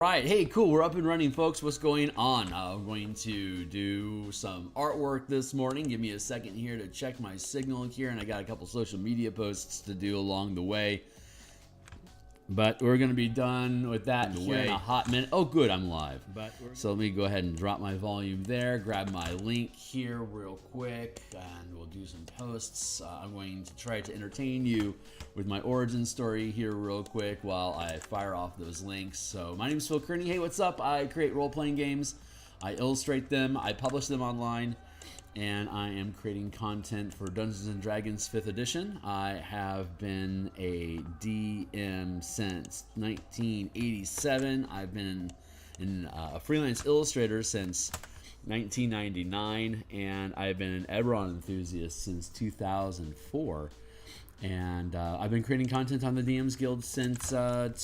Right, hey, cool, we're up and running, folks. What's going on? I'm going to do some artwork this morning. Give me a second here to check my signal here, and I got a couple social media posts to do along the way. But we're going to be done with that here in a hot minute. Oh, good, I'm live. So let me go ahead and drop my volume there, grab my link here real quick, and we'll do some posts. I'm going to try to entertain you with my origin story here real quick while I fire off those links. So my name is Phil Kearney. Hey, what's up? I create role-playing games. I illustrate them. I publish them online. And I am creating content for Dungeons & Dragons 5th edition. I have been a DM since 1987. I've been a freelance illustrator since 1999, and I've been an Eberron enthusiast since 2004. And I've been creating content on the DMsGuild since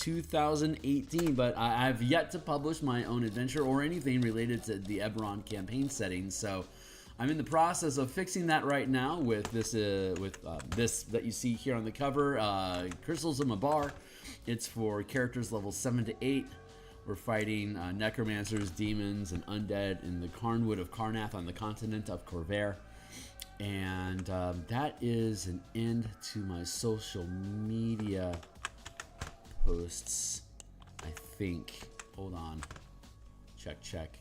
2018, but I've yet to publish my own adventure or anything related to the Eberron campaign setting. So I'm in the process of fixing that right now with this this that you see here on the cover, Crystals of Mabar. It's for characters levels 7 to 8. We're fighting necromancers, demons, and undead in the Carnwood of Karnath on the continent of Corvair. And that is an end to my social media posts, I think. Hold on. Check.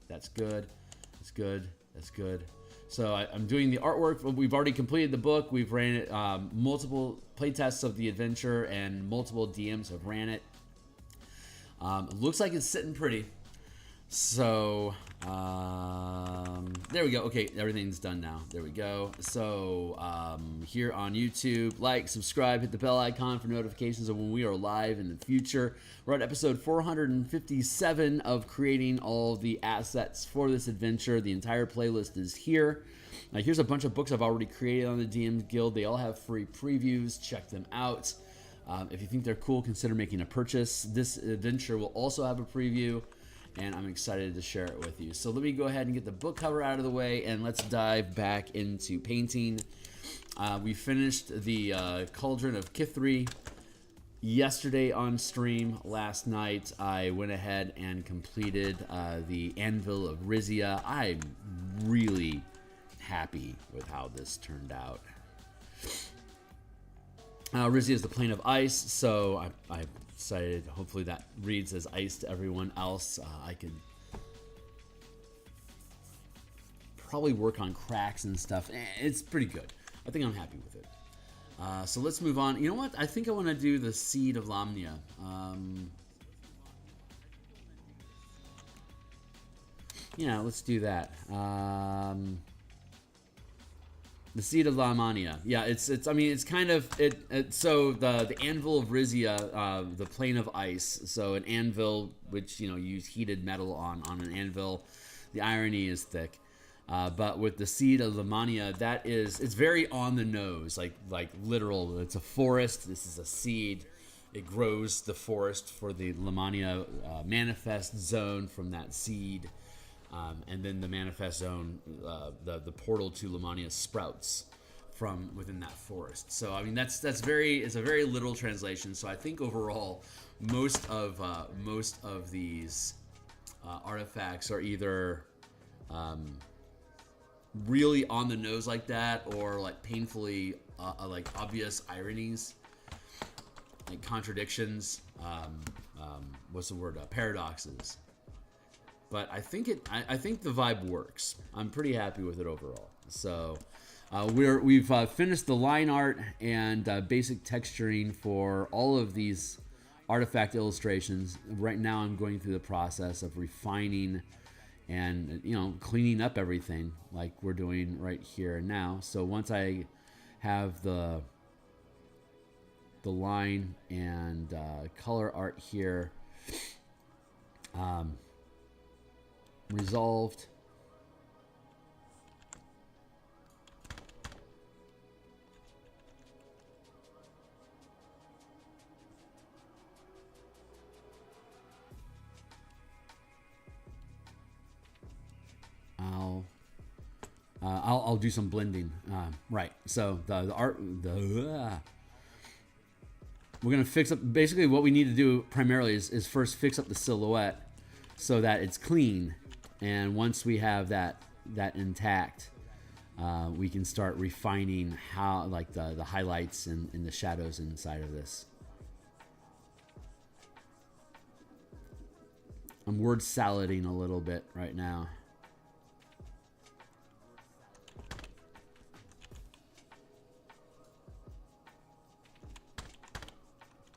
That's good. That's good. That's good. So I'm doing the artwork. We've already completed the book. We've ran it, multiple playtests of the adventure, and multiple DMs have ran it. It looks like it's sitting pretty. So there we go. Okay, everything's done now. There we go. So here on YouTube, like, subscribe, hit the bell icon for notifications of when we are live in the future. We're at episode 457 of creating all the assets for this adventure. The entire playlist is here. Here's a bunch of books I've already created on the DMsGuild. They all have free previews. Check them out. If you think they're cool, consider making a purchase. This adventure will also have a preview, and I'm excited to share it with you. So let me go ahead and get the book cover out of the way, and let's dive back into painting. We finished the Cauldron of Kithri yesterday on stream. Last night, I went ahead and completed the Anvil of Rizia. I'm really happy with how this turned out. Rizia is the plane of ice, so I decided hopefully that reads as ice to everyone else. I could probably work on cracks and stuff. It's pretty good. I think I'm happy with it. So let's move on. You know what? I think I want to do the Seed of Lamnia. Yeah, let's do that. The Seed of Lamania. Yeah, I mean, it's kind of so the Anvil of Rizia, the plane of ice. So an anvil, which you use heated metal on an anvil. The irony is thick. But with the Seed of Lamania, it's very on the nose, like literal. It's a forest. This is a seed. It grows the forest for the Lamania manifest zone from that seed. And then the manifest zone, the portal to Lamania sprouts from within that forest. So I mean it's a very literal translation. So I think overall most of these artifacts are either really on the nose like that, or like painfully like obvious ironies, like contradictions. What's the word? Paradoxes. But I think the vibe works. I'm pretty happy with it overall. So we've finished the line art and basic texturing for all of these artifact illustrations. Right now I'm going through the process of refining and cleaning up everything like we're doing right here and now. So once I have the line and color art here resolved, I'll do some blending. Right. So the art we're going to fix up, basically what we need to do primarily is first fix up the silhouette so that it's clean. And once we have that intact, we can start refining how, like the highlights and the shadows inside of this. I'm word salading a little bit right now.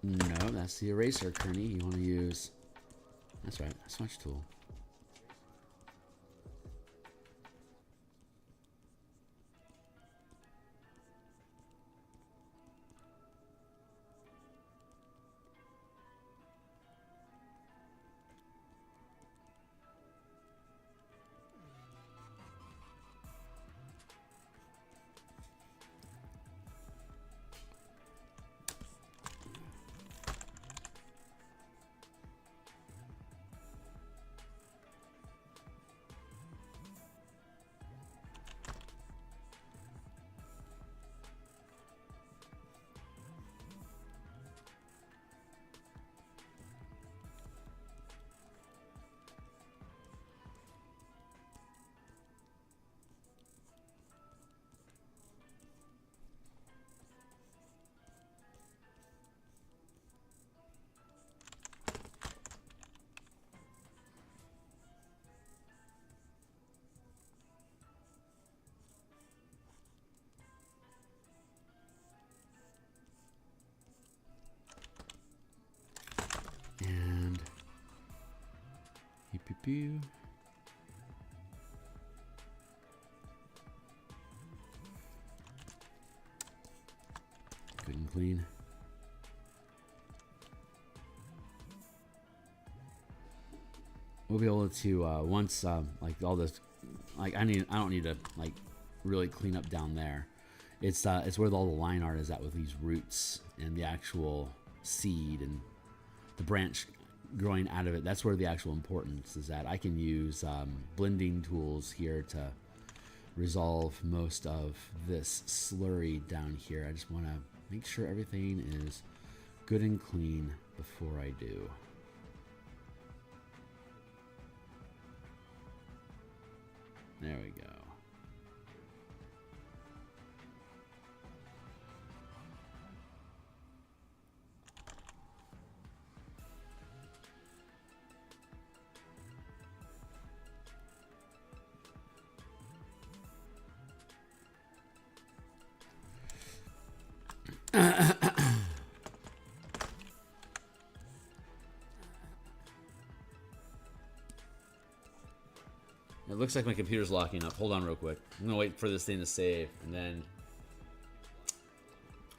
No, that's the eraser, Kearney. You want to use... That's right, smudge tool. And pew. Good and clean. We'll be able to once like all this, like I don't need to like really clean up down there. It's where all the line art is at with these roots and the actual seed and the branch growing out of it. That's where the actual importance is at. I can use blending tools here to resolve most of this slurry down here. I just want to make sure everything is good and clean before I do. There we go. It looks like my computer's locking up. Hold on real quick. I'm gonna wait for this thing to save, and then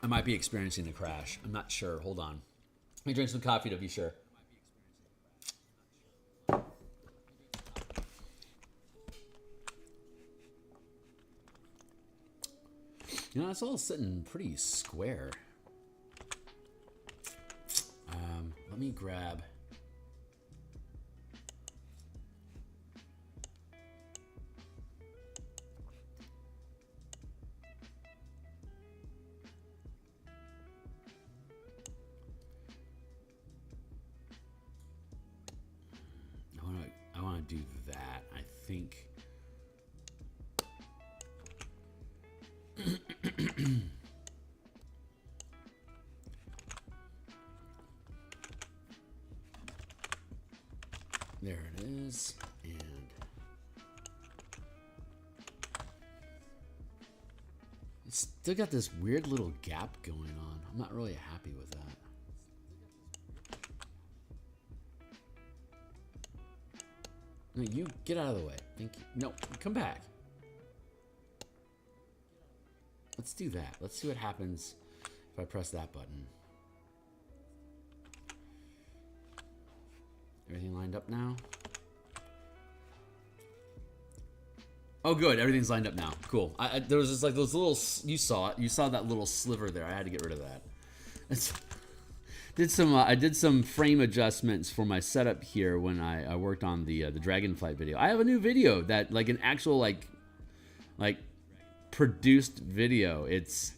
I might be experiencing a crash. I'm not sure. Hold on. Let me drink some coffee to be sure. You know, it's all sitting pretty square. Let me grab... I want to do that, I think. There it is, and it's still got this weird little gap going on. I'm not really happy with that. No, you get out of the way. Thank you. No, come back. Let's do that. Let's see what happens if I press that button. Everything lined up now? Oh, good. Everything's lined up now. Cool. There was just like those little... You saw it. You saw that little sliver there. I had to get rid of that. I did some frame adjustments for my setup here when I worked on the Dragonflight video. I have a new video that like an actual like produced video. It's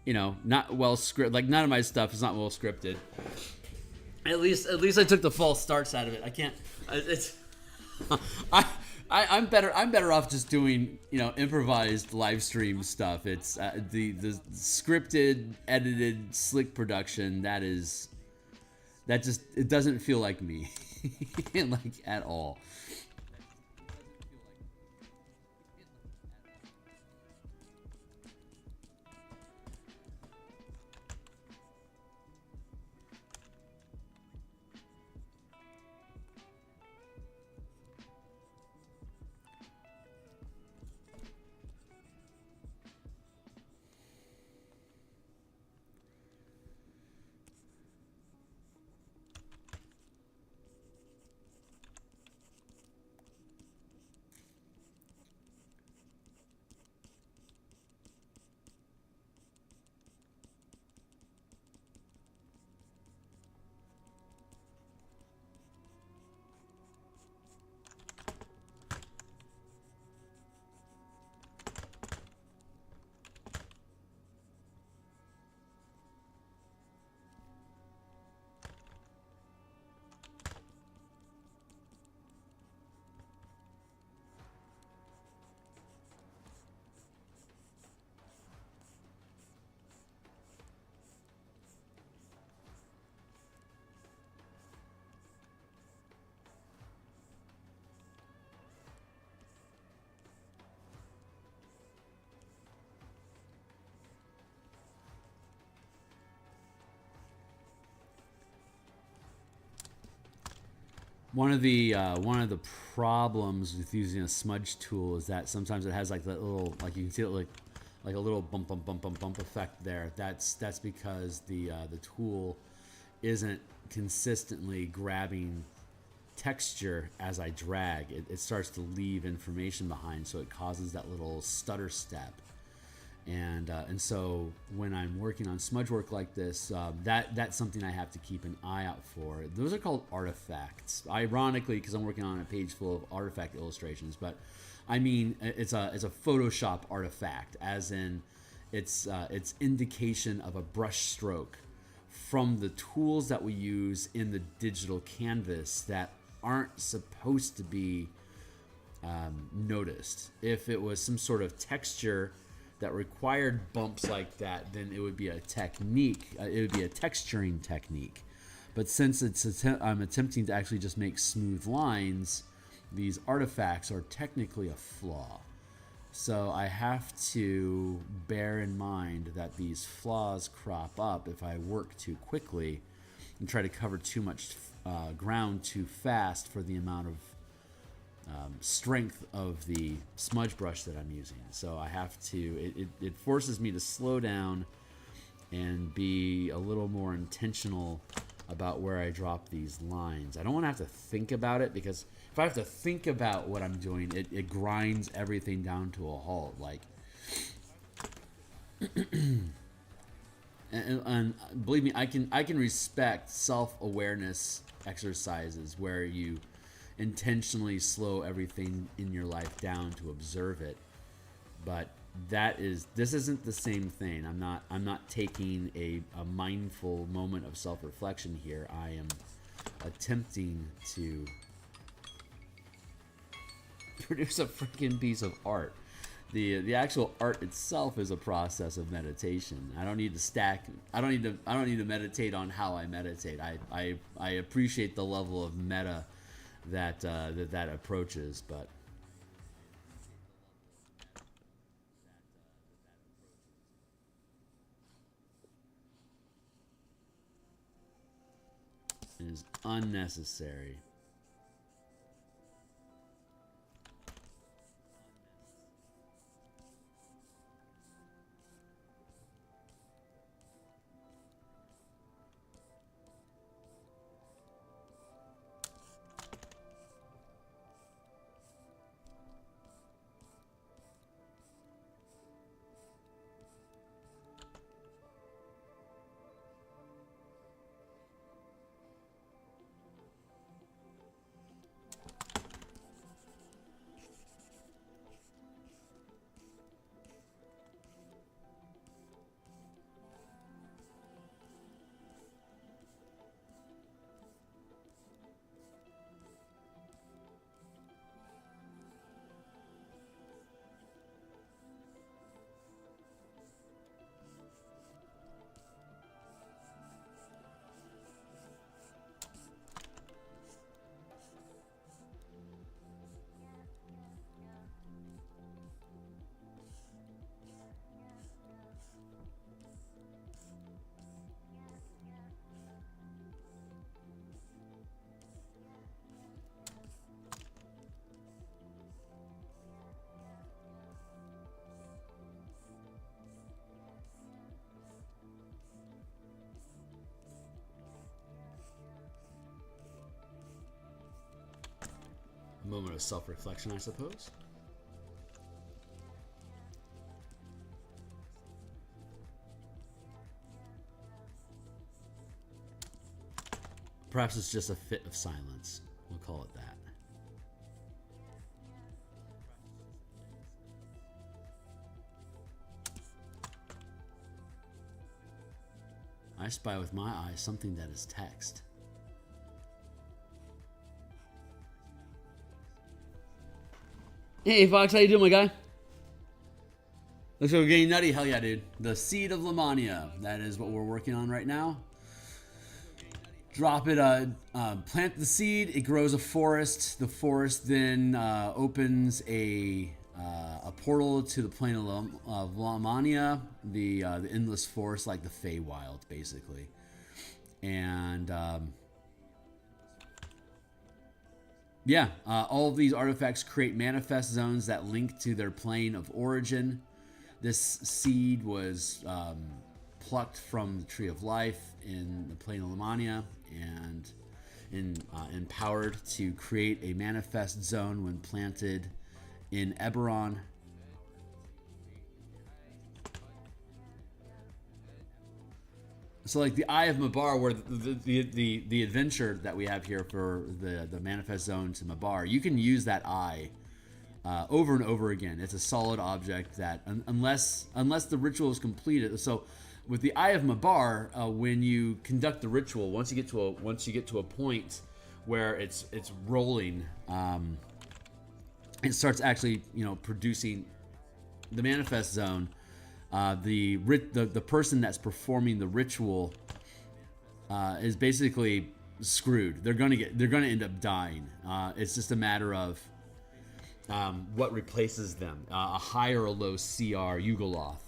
you know, not well scripted. Like none of my stuff is not well scripted. At least I took the false starts out of it. I can't. It's. I'm better off just doing, you know, improvised live stream stuff. It's the scripted, edited, slick production. That just, it doesn't feel like me, like at all. One of the problems with using a smudge tool is that sometimes it has like that little, like you can see it like a little bump effect there. That's because the tool isn't consistently grabbing texture as I drag. It starts to leave information behind, so it causes that little stutter step. And so when I'm working on smudge work like this, that's something I have to keep an eye out for. Those are called artifacts, ironically, because I'm working on a page full of artifact illustrations. But I mean, it's a Photoshop artifact, as in it's indication of a brush stroke from the tools that we use in the digital canvas that aren't supposed to be noticed. If it was some sort of texture that required bumps like that, then it would be a technique. It would be a texturing technique. But since I'm attempting to actually just make smooth lines, these artifacts are technically a flaw. So I have to bear in mind that these flaws crop up if I work too quickly and try to cover too much ground too fast for the amount of strength of the smudge brush that I'm using. So I have to, it forces me to slow down and be a little more intentional about where I drop these lines. I don't want to have to think about it, because if I have to think about what I'm doing, it grinds everything down to a halt. Like, and believe me, I can respect self-awareness exercises where you intentionally slow everything in your life down to observe it, but this isn't the same thing. I'm not taking a mindful moment of self-reflection here. I am attempting to produce a freaking piece of art. The actual art itself is a process of meditation. I don't need to meditate on how I meditate. I appreciate the level of meta that approaches, but it is unnecessary. Moment of self-reflection, I suppose. Perhaps it's just a fit of silence. We'll call it that. I spy with my eye something that is text. Hey Fox, how you doing, my guy? Looks like we're getting nutty. Hell yeah, dude. The Seed of Lamania. That is what we're working on right now. Drop it, plant the seed, it grows a forest. The forest then opens a portal to the plane of Lamania, the endless forest, like the Feywild, basically. And yeah, all of these artifacts create manifest zones that link to their plane of origin. This seed was plucked from the Tree of Life in the plane of Lamania and empowered to create a manifest zone when planted in Eberron. So like the Eye of Mabar, where the adventure that we have here for the manifest zone to Mabar, you can use that eye over and over again. It's a solid object that unless the ritual is completed. So with the Eye of Mabar, when you conduct the ritual, once you get to a point where it's rolling, it starts actually producing the manifest zone. The person that's performing the ritual is basically screwed. They're gonna end up dying. It's just a matter of what replaces them, a high or a low CR Yugoloth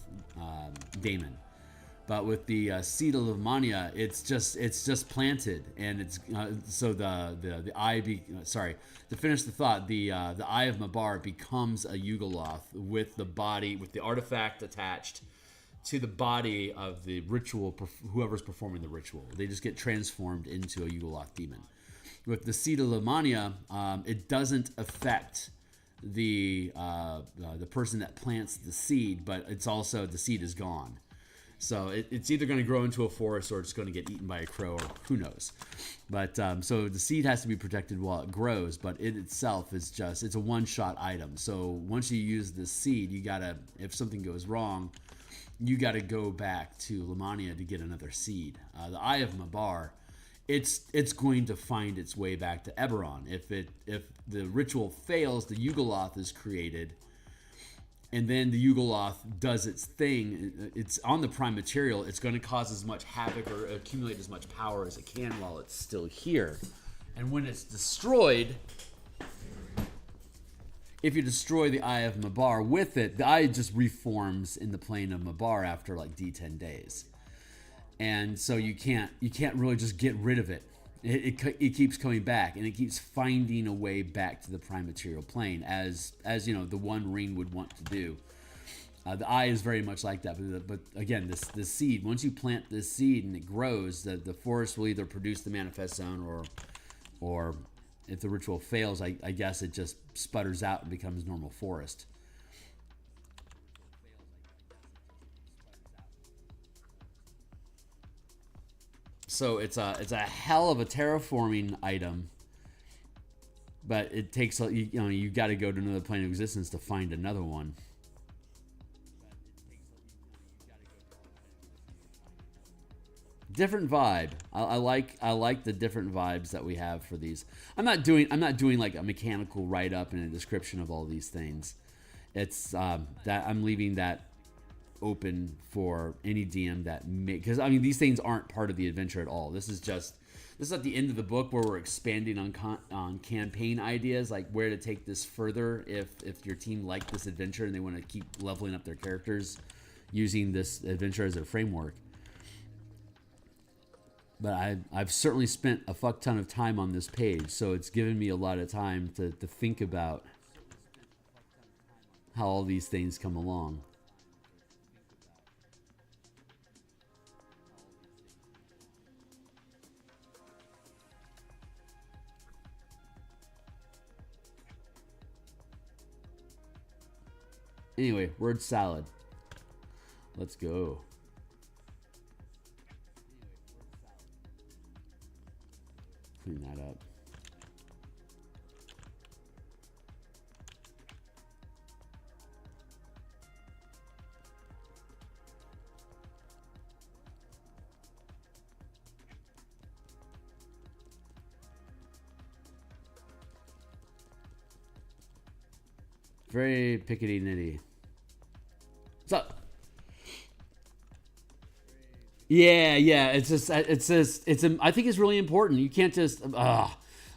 daemon. But with the Seed of Lamania, it's just planted, and it's so the eye to finish the thought, the Eye of Mabar becomes a Yugoloth with the body, with the artifact attached to the body of the ritual, whoever's performing the ritual. They just get transformed into a Yugoloth demon. With the Seed of Lamania, it doesn't affect the person that plants the seed, but it's also, the seed is gone. So it's either going to grow into a forest or it's going to get eaten by a crow, or who knows. But so the seed has to be protected while it grows, but it itself is it's a one-shot item. So once you use this seed, you gotta, if something goes wrong, you gotta go back to Lamania to get another seed. The Eye of Mabar, it's going to find its way back to Eberron. If the ritual fails, the Yugoloth is created. And then the Yugoloth does its thing. It's on the prime material. It's going to cause as much havoc or accumulate as much power as it can while it's still here. And when it's destroyed, if you destroy the Eye of Mabar with it, the eye just reforms in the plane of Mabar after like D10 days. And so you can't really just get rid of it. It keeps coming back, and it keeps finding a way back to the prime material plane, as the One Ring would want to do. The eye is very much like that, but again, this seed, once you plant this seed and it grows, the forest will either produce the manifest zone, or if the ritual fails, I guess it just sputters out and becomes normal forest. So it's a hell of a terraforming item, but it takes, you got to go to another plane of existence to find another one. Different vibe. I like the different vibes that we have for these. I'm not doing like a mechanical write up and a description of all these things. It's that I'm leaving that open for any DM that because I mean, these things aren't part of the adventure at all. This is at the end of the book where we're expanding on campaign ideas, like where to take this further if your team liked this adventure and they want to keep leveling up their characters using this adventure as their framework. But I've certainly spent a fuck ton of time on this page, so it's given me a lot of time to think about how all these things come along. Anyway, word salad. Let's go. Clean that up. Very pickety nitty. What's up? Yeah. I think it's really important. You can't just,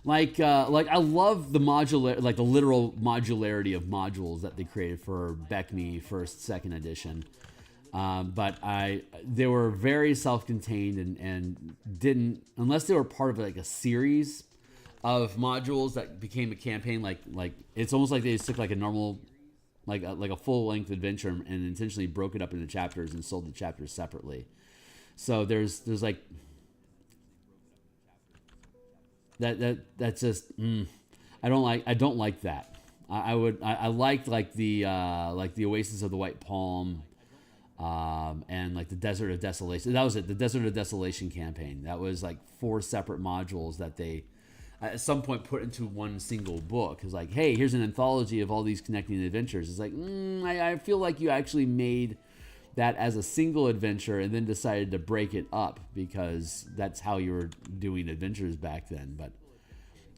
like I love the modular, like the literal modularity of modules that they created for BECME first, second edition. But they were very self-contained and didn't, unless they were part of like a series of modules that became a campaign. Like it's almost like they just took like a normal, like a full-length adventure and intentionally broke it up into chapters and sold the chapters separately. So there's like that's just I don't like that. I liked like the Oasis of the White Palm, and like the Desert of Desolation. That was it. The Desert of Desolation campaign. That was like 4 separate modules that they at some point put into one single book. It's like, hey, here's an anthology of all these connecting adventures. It's like, I feel like you actually made that as a single adventure and then decided to break it up because that's how you were doing adventures back then. But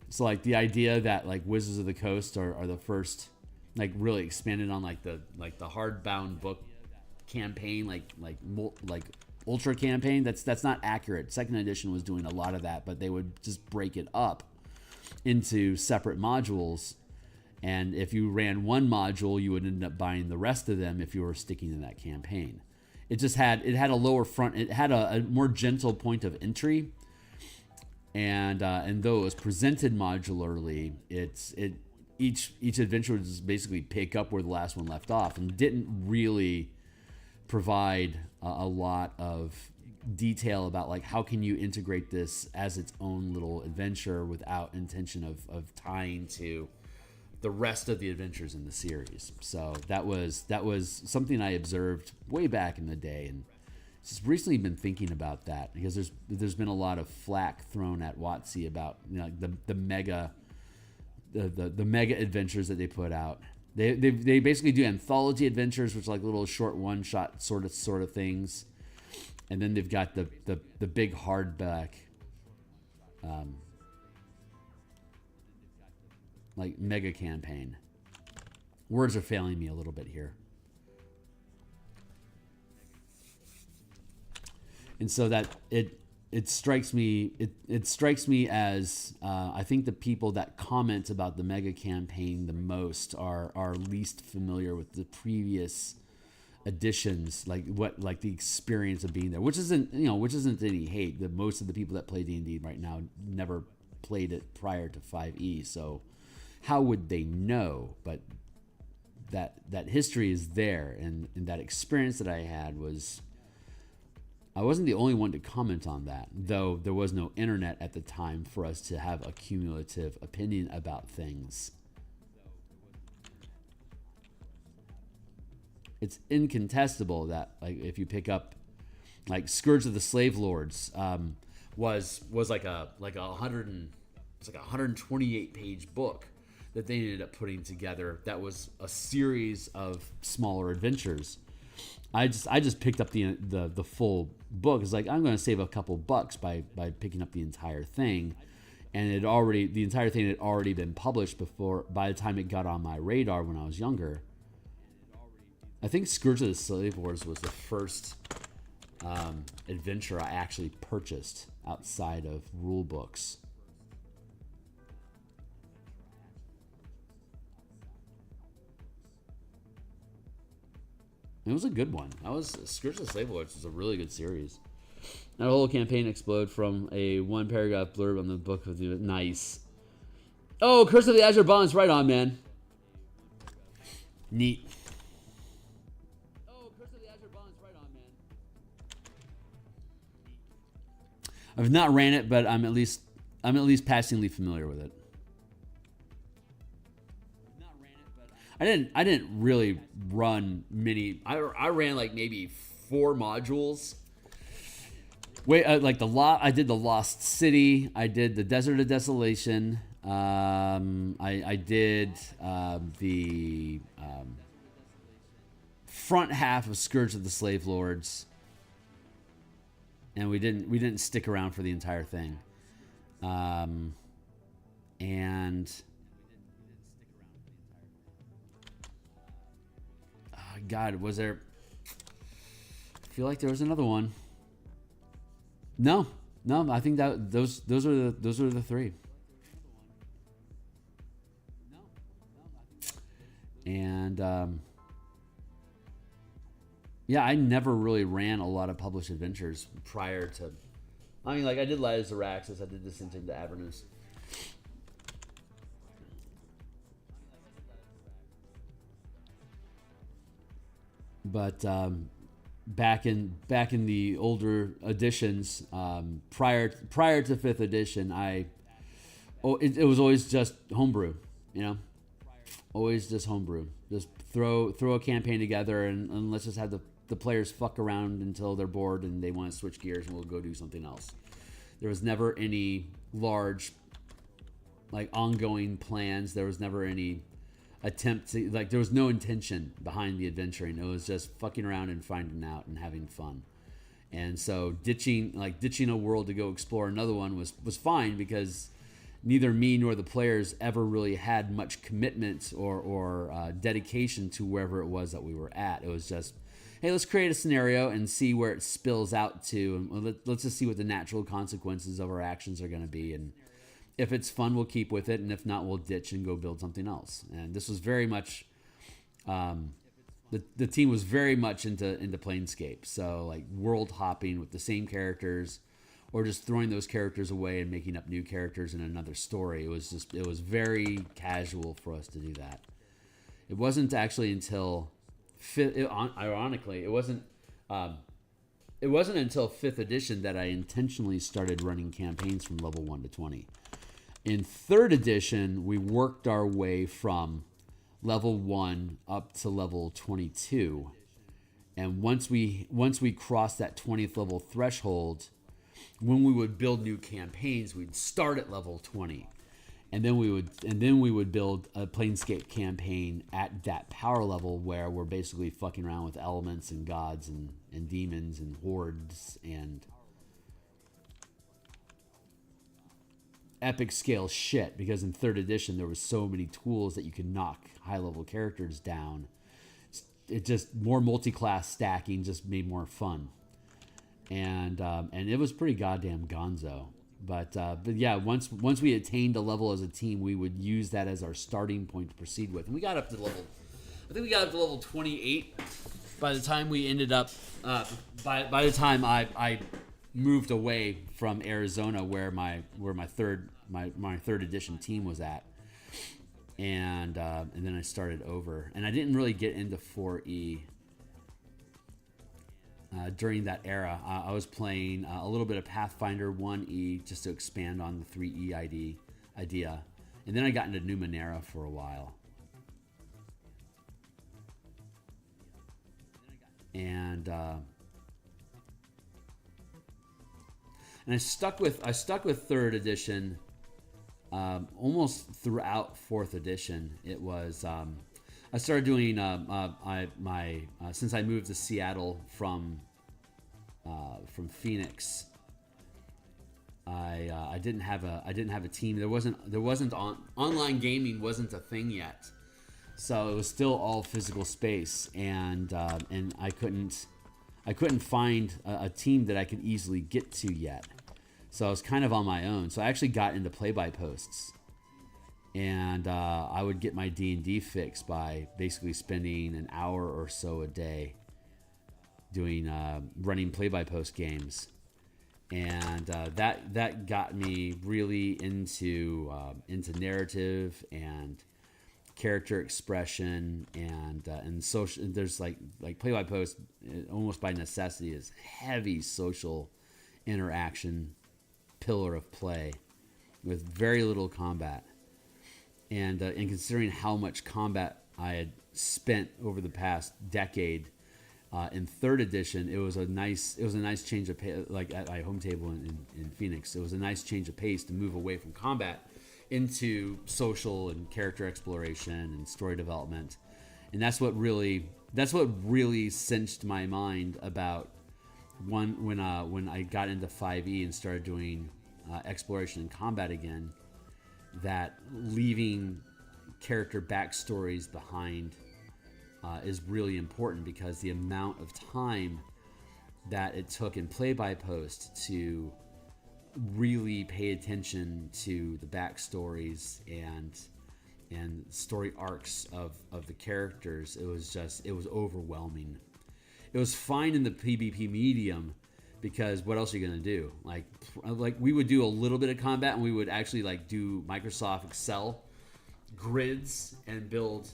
so like the idea that like Wizards of the Coast are the first like really expanded on like the hardbound book campaign, like ultra campaign, that's not accurate. Second edition was doing a lot of that, but they would just break it up into separate modules, and if you ran one module, you would end up buying the rest of them if you were sticking in that campaign. It had a lower front, it had a more gentle point of entry, and though it was presented modularly, each adventure would just basically pick up where the last one left off and didn't really provide a lot of detail about like how can you integrate this as its own little adventure without intention of tying to the rest of the adventures in the series. So that was something I observed way back in the day, and just recently been thinking about that because there's been a lot of flack thrown at WotC about, you know, the mega adventures that they put out. They basically do anthology adventures, which are like little short one shot sort of things, and then they've got the big hardback, like mega campaign. Words are failing me a little bit here. And so that it strikes me as I think the people that comment about the mega campaign the most are least familiar with the previous editions, like the experience of being there, which isn't any hate. That most of the people that play D&D right now never played it prior to 5e, so how would they know? But that history is there, and that experience that I had was, I wasn't the only one to comment on that, though there was no internet at the time for us to have a cumulative opinion about things. It's incontestable that, like, if you pick up like Scourge of the Slave Lords, was like a 128 page book that they ended up putting together. That was a series of smaller adventures. I just picked up the full book. It's like, I'm going to save a couple bucks by picking up the entire thing, and the entire thing had already been published before. By the time it got on my radar when I was younger, I think Scourge of the Slave Lords was the first adventure I actually purchased outside of rule books. It was a good one. Scourge of the Slave Lords was a really good series. That whole campaign exploded from a 1-paragraph blurb on the book of the nice. Oh, Curse of the Azure Bonds, right on, man. Neat. Oh, Curse of the Azure Bonds, right on, man. I've not ran it, but I'm at least passingly familiar with it. I didn't really run many. I ran like maybe 4 modules. Wait, like I did the Lost City. I did the Desert of Desolation. I did the front half of Scourge of the Slave Lords, and we didn't stick around for the entire thing. And God, was there? I feel like there was another one. No, I think that those are the 3. And yeah, I never really ran a lot of published adventures prior to. I mean, like I did Light of Zaraxis, I did Descent into Avernus. But back in the older editions, prior to 5th edition, it was always just homebrew, always just homebrew. Just throw a campaign together and let's just have the players fuck around until they're bored and they want to switch gears and we'll go do something else. There was never any large, like, ongoing plans. There was never any attempt to, like, there was no intention behind the adventuring. It was just fucking around and finding out and having fun. And so ditching a world to go explore another one was fine, because neither me nor the players ever really had much commitment or dedication to wherever it was that we were at. It was just, hey, let's create a scenario and see where it spills out to, and let's just see what the natural consequences of our actions are going to be. And if it's fun, we'll keep with it, and if not, we'll ditch and go build something else. And this was very much, the team was very much into Planescape. So, like, world hopping with the same characters, or just throwing those characters away and making up new characters in another story. It was very casual for us to do that. It wasn't actually until ironically, it wasn't until 5th edition that I intentionally started running campaigns from level 1 to 20. In 3rd edition, we worked our way from level 1 up to level 22. And once we crossed that 20th level threshold, when we would build new campaigns, we'd start at level 20. And then we would build a Planescape campaign at that power level where we're basically fucking around with elements and gods and demons and hordes and epic scale shit, because in 3rd edition there was so many tools that you could knock high level characters down. It just, more multi-class stacking just made more fun. And it was pretty goddamn gonzo. But yeah, once we attained a level as a team, we would use that as our starting point to proceed with. And we got up to level 28 by the time we ended up, by the time I moved away from Arizona, where my 3rd edition team was at. And then I started over. And I didn't really get into 4E during that era. I was playing a little bit of Pathfinder 1E just to expand on the 3E idea. And then I got into Numenera for a while. And I stuck with 3rd edition almost throughout 4th edition. It was I started doing since I moved to Seattle from Phoenix. I didn't have a team. There wasn't online gaming wasn't a thing yet, so it was still all physical space, and I couldn't find a team that I could easily get to yet. So I was kind of on my own. So I actually got into play-by-posts. And I would get my D&D fix by basically spending an hour or so a day doing running play-by-post games. And that got me really into narrative and character expression and social. There's like play-by-post almost by necessity is heavy social interaction pillar of play with very little combat. And considering how much combat I had spent over the past decade in third edition. It was a nice change of pace, like at my home table in Phoenix. It was a nice change of pace to move away from combat into social and character exploration and story development. And that's what really cinched my mind about when I got into 5e and started doing exploration and combat again, that leaving character backstories behind is really important, because the amount of time that it took in play-by-post to really pay attention to the backstories and story arcs of the characters, it was overwhelming. It was fine in the PvP medium, because what else are you gonna do? Like we would do a little bit of combat, and we would actually like do Microsoft Excel grids and build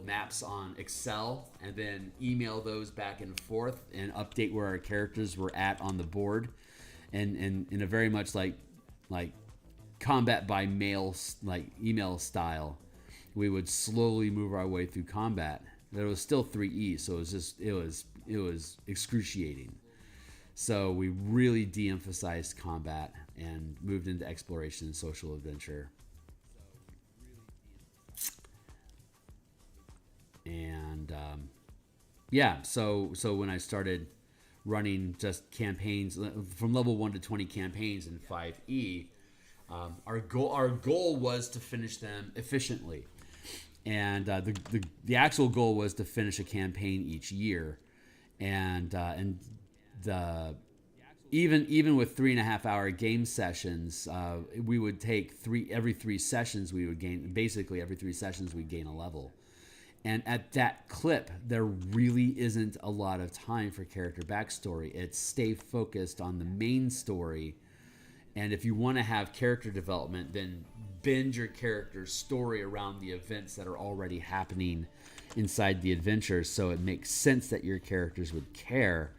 maps on Excel, and then email those back and forth and update where our characters were at on the board, and in a very much like combat by mail, like email style, we would slowly move our way through combat. There was still 3E, so it was excruciating. So we really de-emphasized combat and moved into exploration and social adventure. And so when I started running just campaigns from level 1 to 20 campaigns in 5e, our goal was to finish them efficiently, and the actual goal was to finish a campaign each year, and even with 3.5 hour game sessions, we would take every 3 sessions we would gain, basically every 3 sessions we'd gain a level. And at that clip, there really isn't a lot of time for character backstory. It's stay focused on the main story. And if you want to have character development, then bend your character's story around the events that are already happening inside the adventure, so it makes sense that your characters would care,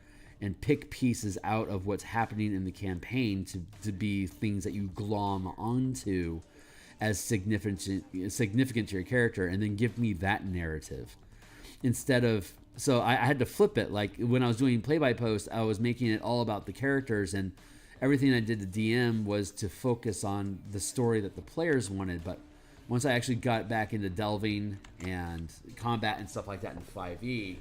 and pick pieces out of what's happening in the campaign to be things that you glom onto as significant to your character, and then give me that narrative instead of. So I had to flip it. Like when I was doing play-by-post, I was making it all about the characters, and everything I did to DM was to focus on the story that the players wanted. But once I actually got back into delving and combat and stuff like that in 5e,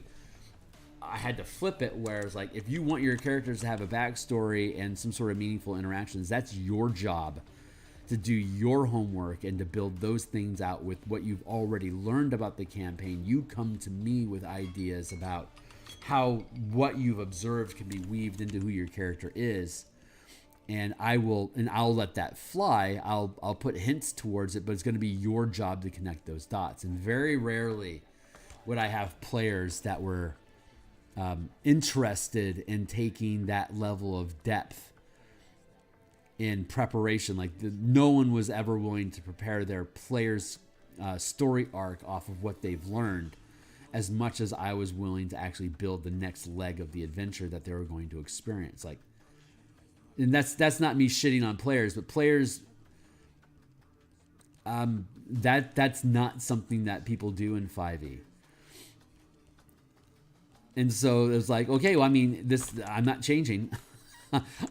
I had to flip it, where it's like, if you want your characters to have a backstory and some sort of meaningful interactions, that's your job to do your homework and to build those things out with what you've already learned about the campaign. You come to me with ideas about how what you've observed can be weaved into who your character is, and I'll let that fly. I'll put hints towards it, but it's going to be your job to connect those dots. And very rarely would I have players that were interested in taking that level of depth in preparation. Like no one was ever willing to prepare their player's story arc off of what they've learned, as much as I was willing to actually build the next leg of the adventure that they were going to experience. Like, and that's not me shitting on players, but players, that's not something that people do in 5e. And so it was like, okay, well, I mean, I'm not changing.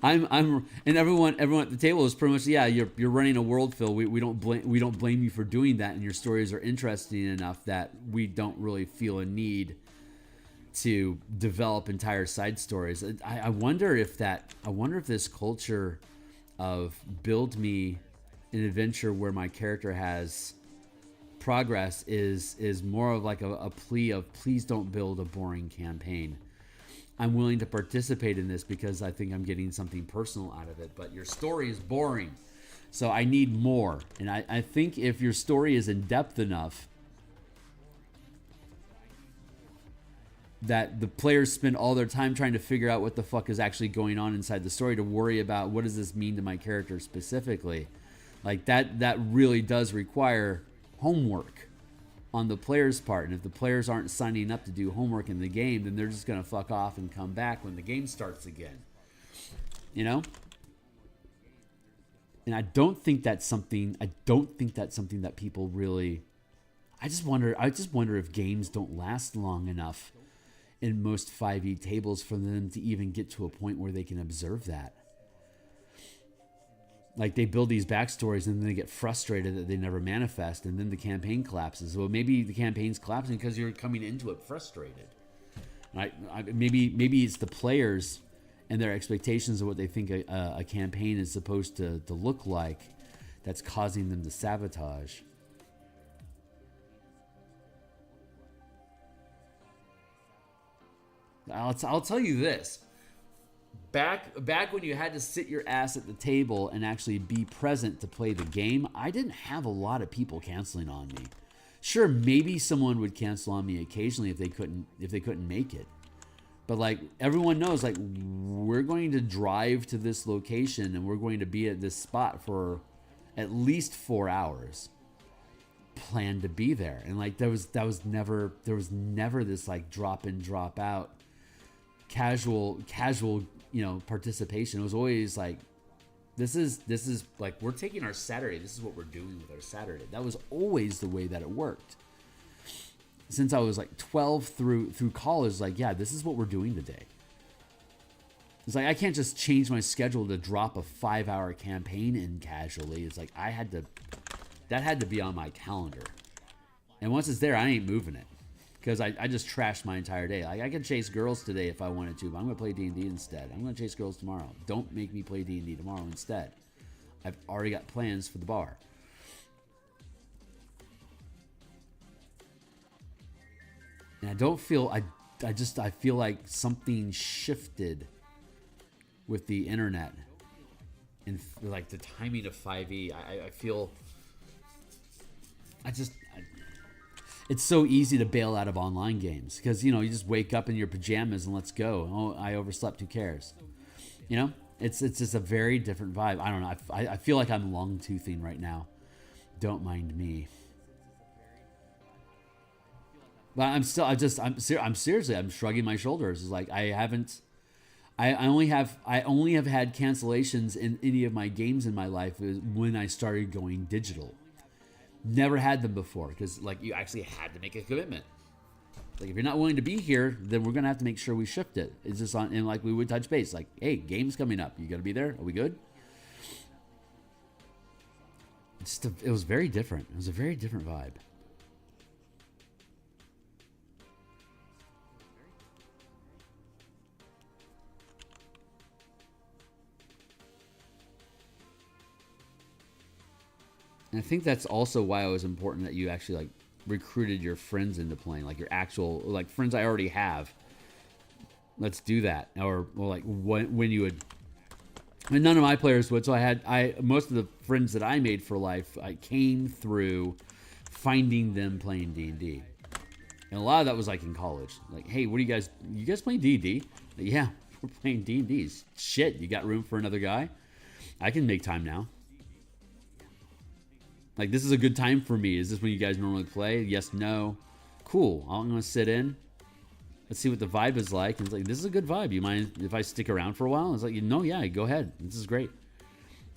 and everyone at the table is pretty much, yeah, you're running a world fill. We don't blame you for doing that, and your stories are interesting enough that we don't really feel a need to develop entire side stories. I wonder if this culture of build me an adventure where my character has progress is more of like a plea of, please don't build a boring campaign. I'm willing to participate in this because I think I'm getting something personal out of it, but your story is boring, so I need more. And I think if your story is in depth enough that the players spend all their time trying to figure out what the fuck is actually going on inside the story, to worry about what does this mean to my character specifically, like that really does require homework on the players' part. And if the players aren't signing up to do homework in the game, then they're just going to fuck off and come back when the game starts again. You know? And I don't think that's something that people really, I just wonder if games don't last long enough in most 5e tables for them to even get to a point where they can observe that. Like, they build these backstories and then they get frustrated that they never manifest, and then the campaign collapses. Well, maybe the campaign's collapsing because you're coming into it frustrated. Maybe it's the players and their expectations of what they think a campaign is supposed to look like that's causing them to sabotage. I'll tell you this. Back when you had to sit your ass at the table and actually be present to play the game, I didn't have a lot of people canceling on me. Sure, maybe someone would cancel on me occasionally if they couldn't make it. But like, everyone knows, like, we're going to drive to this location and we're going to be at this spot for at least 4 hours. Plan to be there. And like, there was never this like drop in, drop out casual, participation. It was always like, this is like, we're taking our Saturday. This is what we're doing with our Saturday. That was always the way that it worked. Since I was like 12 through college, like, yeah, this is what we're doing today. It's like, I can't just change my schedule to drop a 5-hour campaign in casually. It's like, that had to be on my calendar. And once it's there, I ain't moving it. Because I just trashed my entire day. Like, I could chase girls today if I wanted to, but I'm going to play D&D instead. I'm going to chase girls tomorrow. Don't make me play D&D tomorrow instead. I've already got plans for the bar. And I don't feel, I feel like something shifted with the internet and like the timing of 5e. I feel, it's so easy to bail out of online games because, you just wake up in your pajamas and let's go. Oh, I overslept. Who cares? It's just a very different vibe. I don't know. I feel like I'm long-toothing right now. Don't mind me. But I'm seriously, I'm shrugging my shoulders. It's like, I only have had cancellations in any of my games in my life when I started going digital. Never had them before because, like, you actually had to make a commitment. Like, if you're not willing to be here, then we're gonna have to make sure we shift it. It's just on, and like, we would touch base. Like, hey, game's coming up. You gotta be there. Are we good? It was very different. It was a very different vibe. And I think that's also why it was important that you actually like recruited your friends into playing, like your actual like friends I already have. Let's do that. Or well, like when you would. I mean, none of my players would. So most of the friends that I made for life, I came through finding them playing D&D. And a lot of that was like in college. Like, hey, what do you guys playing D&D? Like, yeah, we're playing D&D. Shit, you got room for another guy? I can make time now. Like, this is a good time for me. Is this when you guys normally play? Yes, no. Cool. I'm going to sit in. Let's see what the vibe is like. And it's like, this is a good vibe. You mind if I stick around for a while? It's like, no, yeah, go ahead. This is great.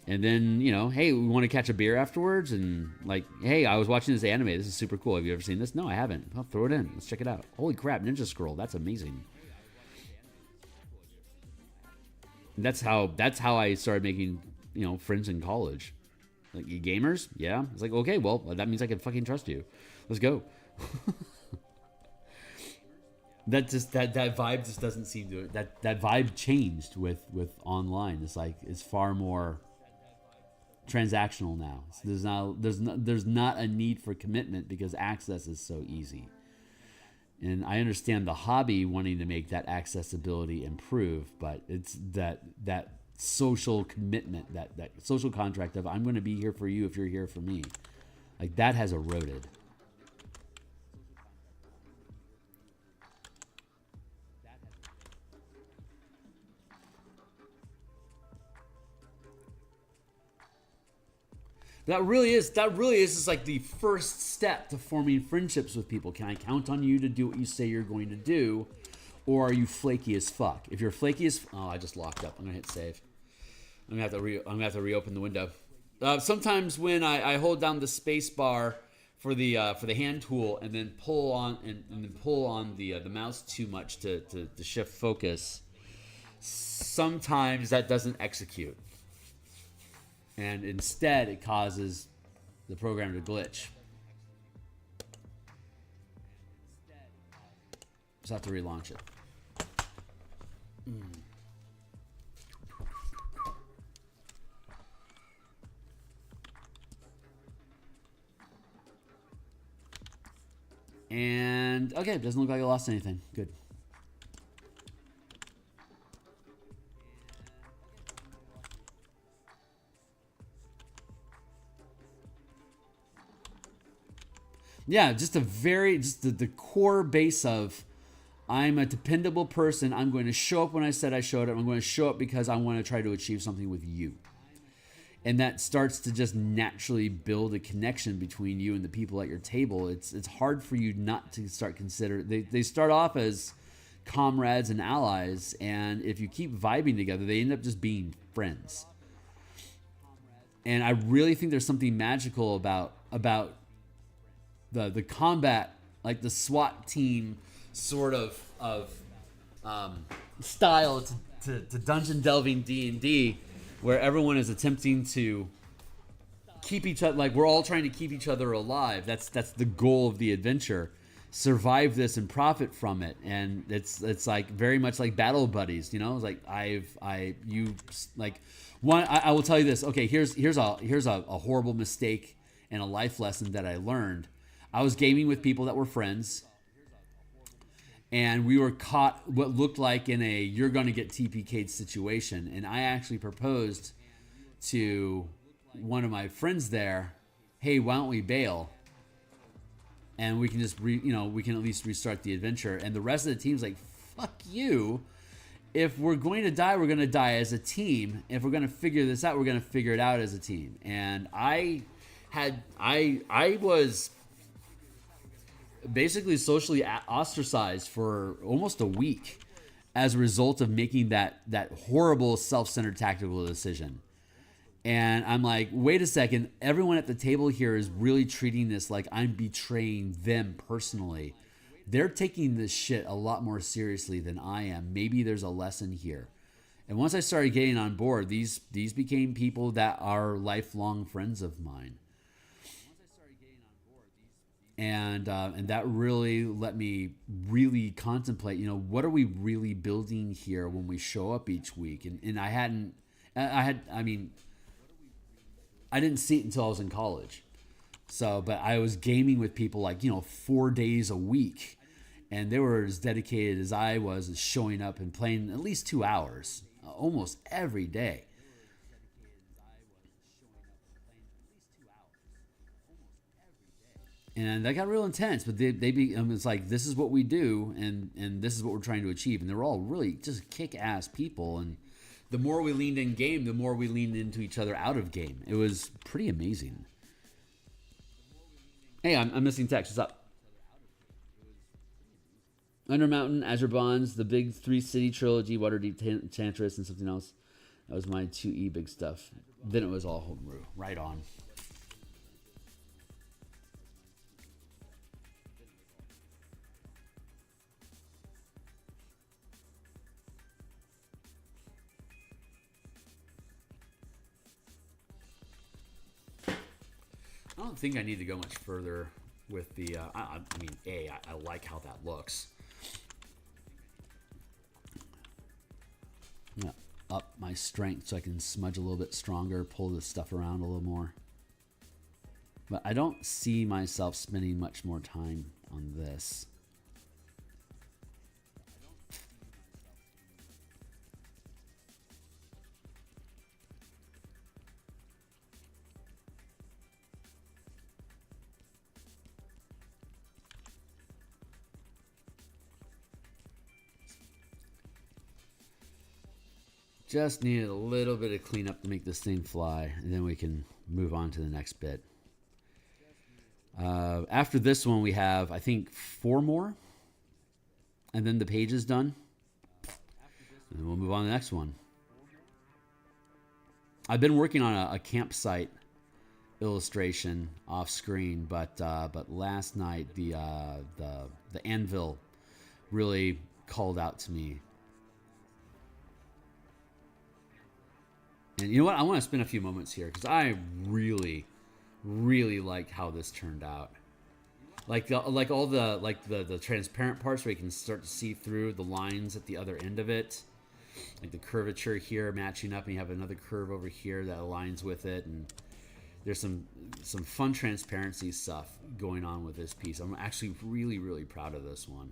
And then, hey, we want to catch a beer afterwards. And like, hey, I was watching this anime. This is super cool. Have you ever seen this? No, I haven't. I'll throw it in. Let's check it out. Holy crap, Ninja Scroll. That's amazing. And that's how I started making, friends in college. Like, you gamers? Yeah. It's like, okay, well, that means I can fucking trust you. Let's go. That vibe just doesn't seem to, that vibe changed with online. It's like, it's far more transactional now. So there's not a need for commitment because access is so easy. And I understand the hobby wanting to make that accessibility improve, but it's that social commitment, that social contract of I'm going to be here for you if you're here for me, like that has eroded. That really is just like the first step to forming friendships with people. Can I count on you to do what you say you're going to do? Or are you flaky as fuck? If you're flaky as... Oh, I just locked up. I'm going to hit save. I'm going to have to reopen the window. Sometimes when I hold down the space bar for the hand tool, and then pull on and then pull on the mouse too much to shift focus, sometimes that doesn't execute, and instead it causes the program to glitch. Just have to relaunch it. And okay, it doesn't look like I lost anything. Good. Yeah, just the core base of, I'm a dependable person. I'm going to show up when I said I showed up. I'm going to show up because I want to try to achieve something with you. And that starts to just naturally build a connection between you and the people at your table. It's hard for you not to start consider. They start off as comrades and allies, and if you keep vibing together, they end up just being friends. And I really think there's something magical about the combat, like the SWAT team sort of style to dungeon delving D&D, where everyone is attempting to keep each other, like we're all trying to keep each other alive. That's the goal of the adventure. Survive this and profit from it. And it's like very much like battle buddies, you know. It's like I will tell you this. Okay, here's a horrible mistake and a life lesson that I learned. I was gaming with people that were friends, and we were caught what looked like in a you're going to get TPK'd situation. And I actually proposed to one of my friends there, hey, why don't we bail? And we can just, we can at least restart the adventure. And the rest of the team's like, fuck you. If we're going to die, we're going to die as a team. If we're going to figure this out, we're going to figure it out as a team. And I was basically socially ostracized for almost a week as a result of making that horrible self-centered tactical decision. And I'm like, wait a second, everyone at the table here is really treating this like I'm betraying them personally. They're taking this shit a lot more seriously than I am. Maybe there's a lesson here. And once I started getting on board, these became people that are lifelong friends of mine. And that really let me really contemplate, what are we really building here when we show up each week? And I didn't see it until I was in college. So, but I was gaming with people like, 4 days a week, and they were as dedicated as I was as showing up and playing at least 2 hours almost every day. And that got real intense, but it's like, this is what we do, and this is what we're trying to achieve. And they were all really just kick-ass people. And the more we leaned in game, the more we leaned into each other out of game. It was pretty amazing. Hey, I'm missing text. What's up? Undermountain, Azure Bonds, the big 3-city trilogy, Waterdeep Enchantress, and something else. That was my 2E big stuff. Then it was all homebrew. Right on. I don't think I need to go much further with the, I like how that looks. I'm going to up my strength so I can smudge a little bit stronger, pull this stuff around a little more. But I don't see myself spending much more time on this. Just needed a little bit of cleanup to make this thing fly, and then we can move on to the next bit. After this one, we have, I think, 4 more, and then the page is done. And then we'll move on to the next one. I've been working on a campsite illustration off screen, but last night the anvil really called out to me. And you know what? I want to spend a few moments here because I really, really like how this turned out. Like all the transparent parts where you can start to see through the lines at the other end of it. Like the curvature here matching up, and you have another curve over here that aligns with it, and there's some fun transparency stuff going on with this piece. I'm actually really, really proud of this one.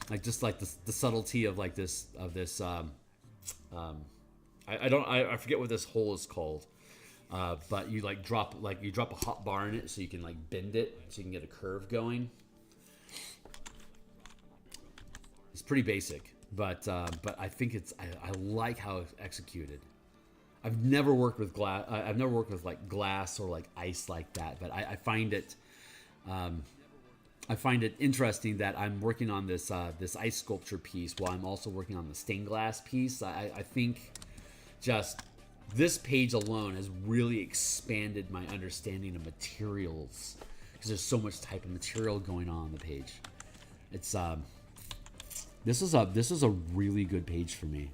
Like just like the subtlety of like this I forget what this hole is called, but you drop a hot bar in it so you can like bend it so you can get a curve going. It's pretty basic, but I think I like how it's executed. I've never worked with glass. I've never worked with like glass or like ice like that, but I find it interesting that I'm working on this this ice sculpture piece while I'm also working on the stained glass piece. I think just this page alone has really expanded my understanding of materials because there's so much type of material going on the page. It's this is a really good page for me.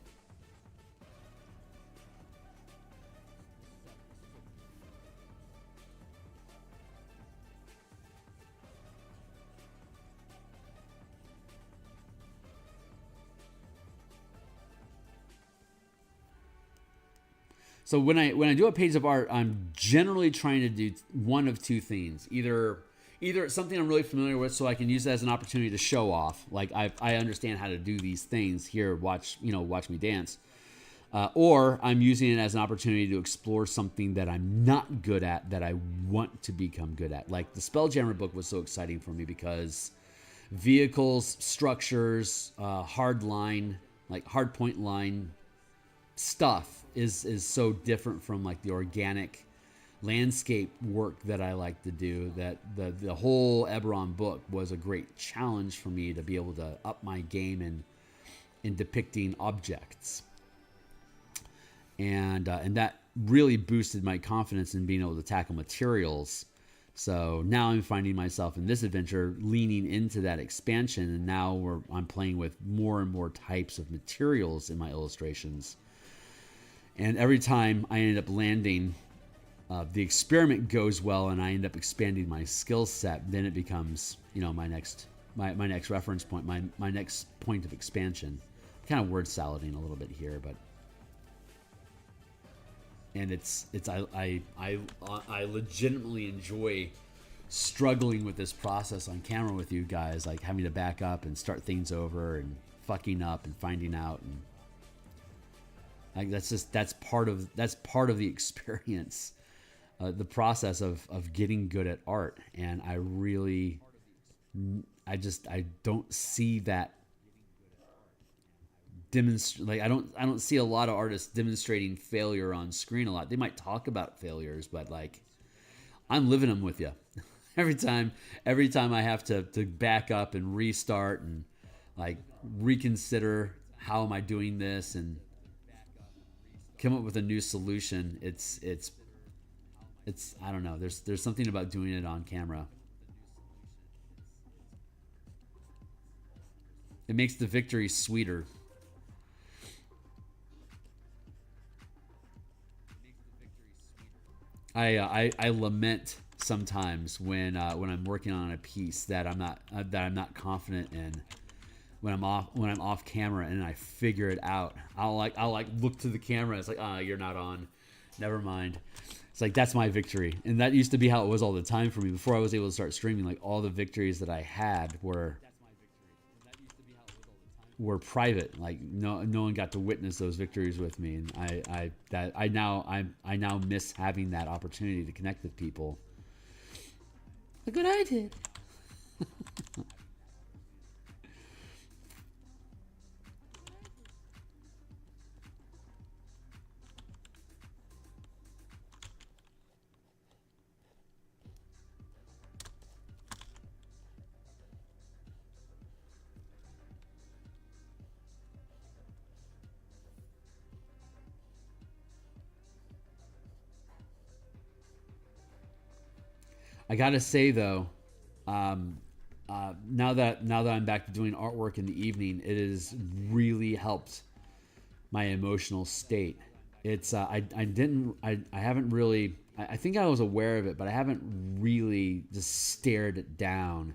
So when I do a page of art, I'm generally trying to do one of two things. Either it's something I'm really familiar with, so I can use it as an opportunity to show off. Like I understand how to do these things. Here, watch me dance. Or I'm using it as an opportunity to explore something that I'm not good at that I want to become good at. Like the Spelljammer book was so exciting for me because vehicles, structures, hard point line stuff is so different from like the organic landscape work that I like to do, that the whole Eberron book was a great challenge for me to be able to up my game in depicting objects. And that really boosted my confidence in being able to tackle materials. So now I'm finding myself in this adventure leaning into that expansion, and now I'm playing with more and more types of materials in my illustrations. And every time I end up landing, the experiment goes well, and I end up expanding my skill set. Then it becomes, my next reference point, my next point of expansion. Kind of word salading a little bit here, but and I legitimately enjoy struggling with this process on camera with you guys, like having to back up and start things over and fucking up and finding out, and like that's part of the experience, the process of getting good at art. And I don't see that I don't see a lot of artists demonstrating failure on screen a lot. They might talk about failures, but like I'm living them with you. Every time I have to back up and restart and like reconsider how am I doing this and come up with a new solution. It's I don't know. There's something about doing it on camera. It makes the victory sweeter. I lament sometimes when I'm working on a piece that I'm not confident in. When I'm off camera and I figure it out, I'll look to the camera. It's like, you're not on. Never mind. It's like that's my victory, and that used to be how it was all the time for me before I was able to start streaming. Like all the victories that I had were private. Like no one got to witness those victories with me, and I now miss having that opportunity to connect with people. Look what I did. I gotta say though, now that I'm back to doing artwork in the evening, it has really helped my emotional state. It's I haven't really, I think I was aware of it, but I haven't really just stared it down.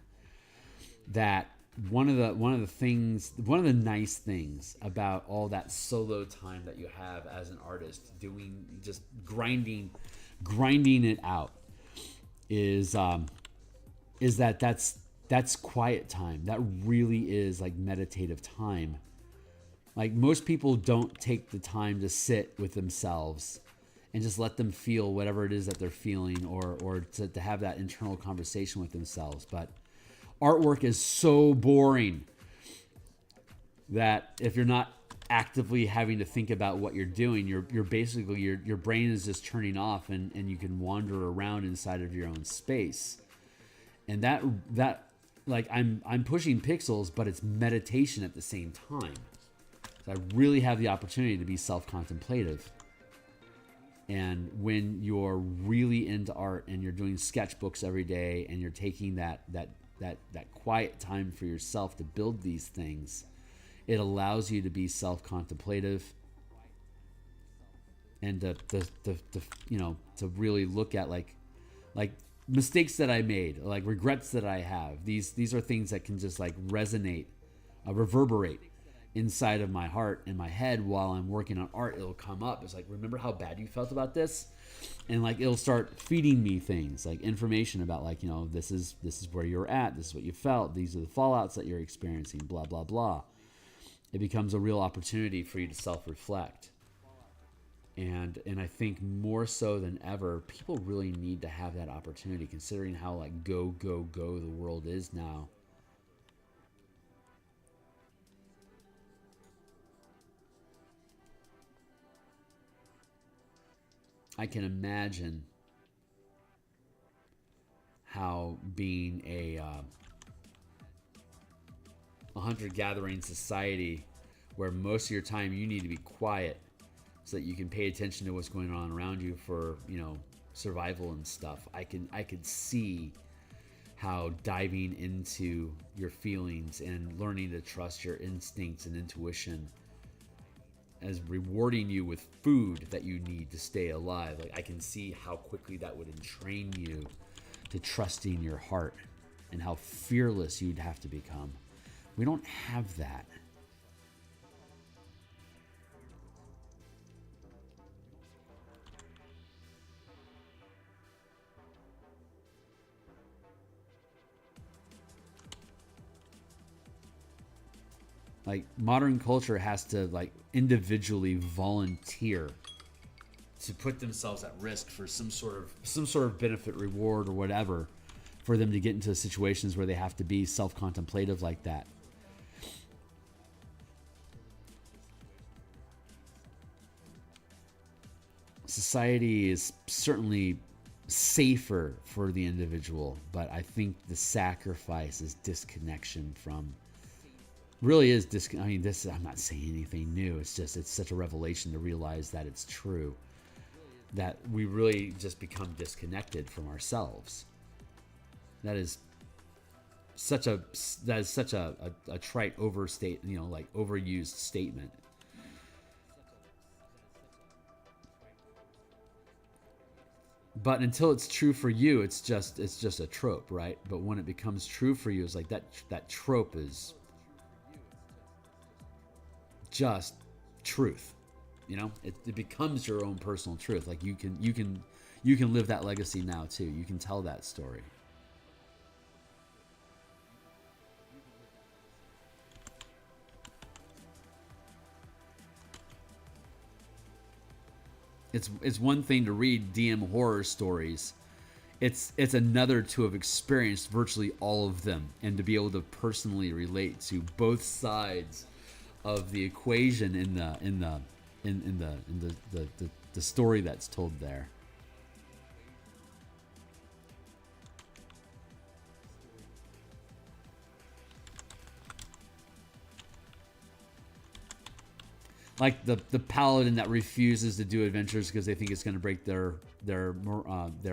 That one of the nice things about all that solo time that you have as an artist, doing just grinding it out, is that's quiet time. That really is like meditative time. Like, most people don't take the time to sit with themselves and just let them feel whatever it is that they're feeling, or to have that internal conversation with themselves. But artwork is so boring that if you're not actively having to think about what you're doing, you're basically, your brain is just turning off, and you can wander around inside of your own space. And that like, I'm pushing pixels, but it's meditation at the same time. So I really have the opportunity to be self-contemplative. And when you're really into art and you're doing sketchbooks every day, and you're taking that quiet time for yourself to build these things, it allows you to be self-contemplative, and to really look at like mistakes that I made, like regrets that I have. These are things that can just like resonate, reverberate inside of my heart and my head while I'm working on art. It'll come up. It's like, remember how bad you felt about this? And like, it'll start feeding me things like information about, like, this is where you're at. This is what you felt. These are the fallouts that you're experiencing, blah, blah, blah. It becomes a real opportunity for you to self-reflect. And I think more so than ever, people really need to have that opportunity, considering how like go the world is now. I can imagine how being a hunter-gathering society, where most of your time you need to be quiet so that you can pay attention to what's going on around you for, survival and stuff. I could see how diving into your feelings and learning to trust your instincts and intuition as rewarding you with food that you need to stay alive. Like, I can see how quickly that would entrain you to trusting your heart, and how fearless you'd have to become. We don't have that. Like, modern culture has to like individually volunteer to put themselves at risk for some sort of benefit, reward, or whatever, for them to get into situations where they have to be self-contemplative like that. Society is certainly safer for the individual, but I think the sacrifice is disconnection from, really is I'm not saying anything new. It's just, it's such a revelation to realize that it's true, that we really just become disconnected from ourselves. That is such a trite overstate, like overused statement. But until it's true for you, it's just a trope, right? But when it becomes true for you, it's like that trope is just truth. It becomes your own personal truth. Like, you can live that legacy now too. You can tell that story. It's one thing to read DM horror stories. It's another to have experienced virtually all of them, and to be able to personally relate to both sides of the equation in the story that's told there. Like the paladin that refuses to do adventures because they think it's going to break their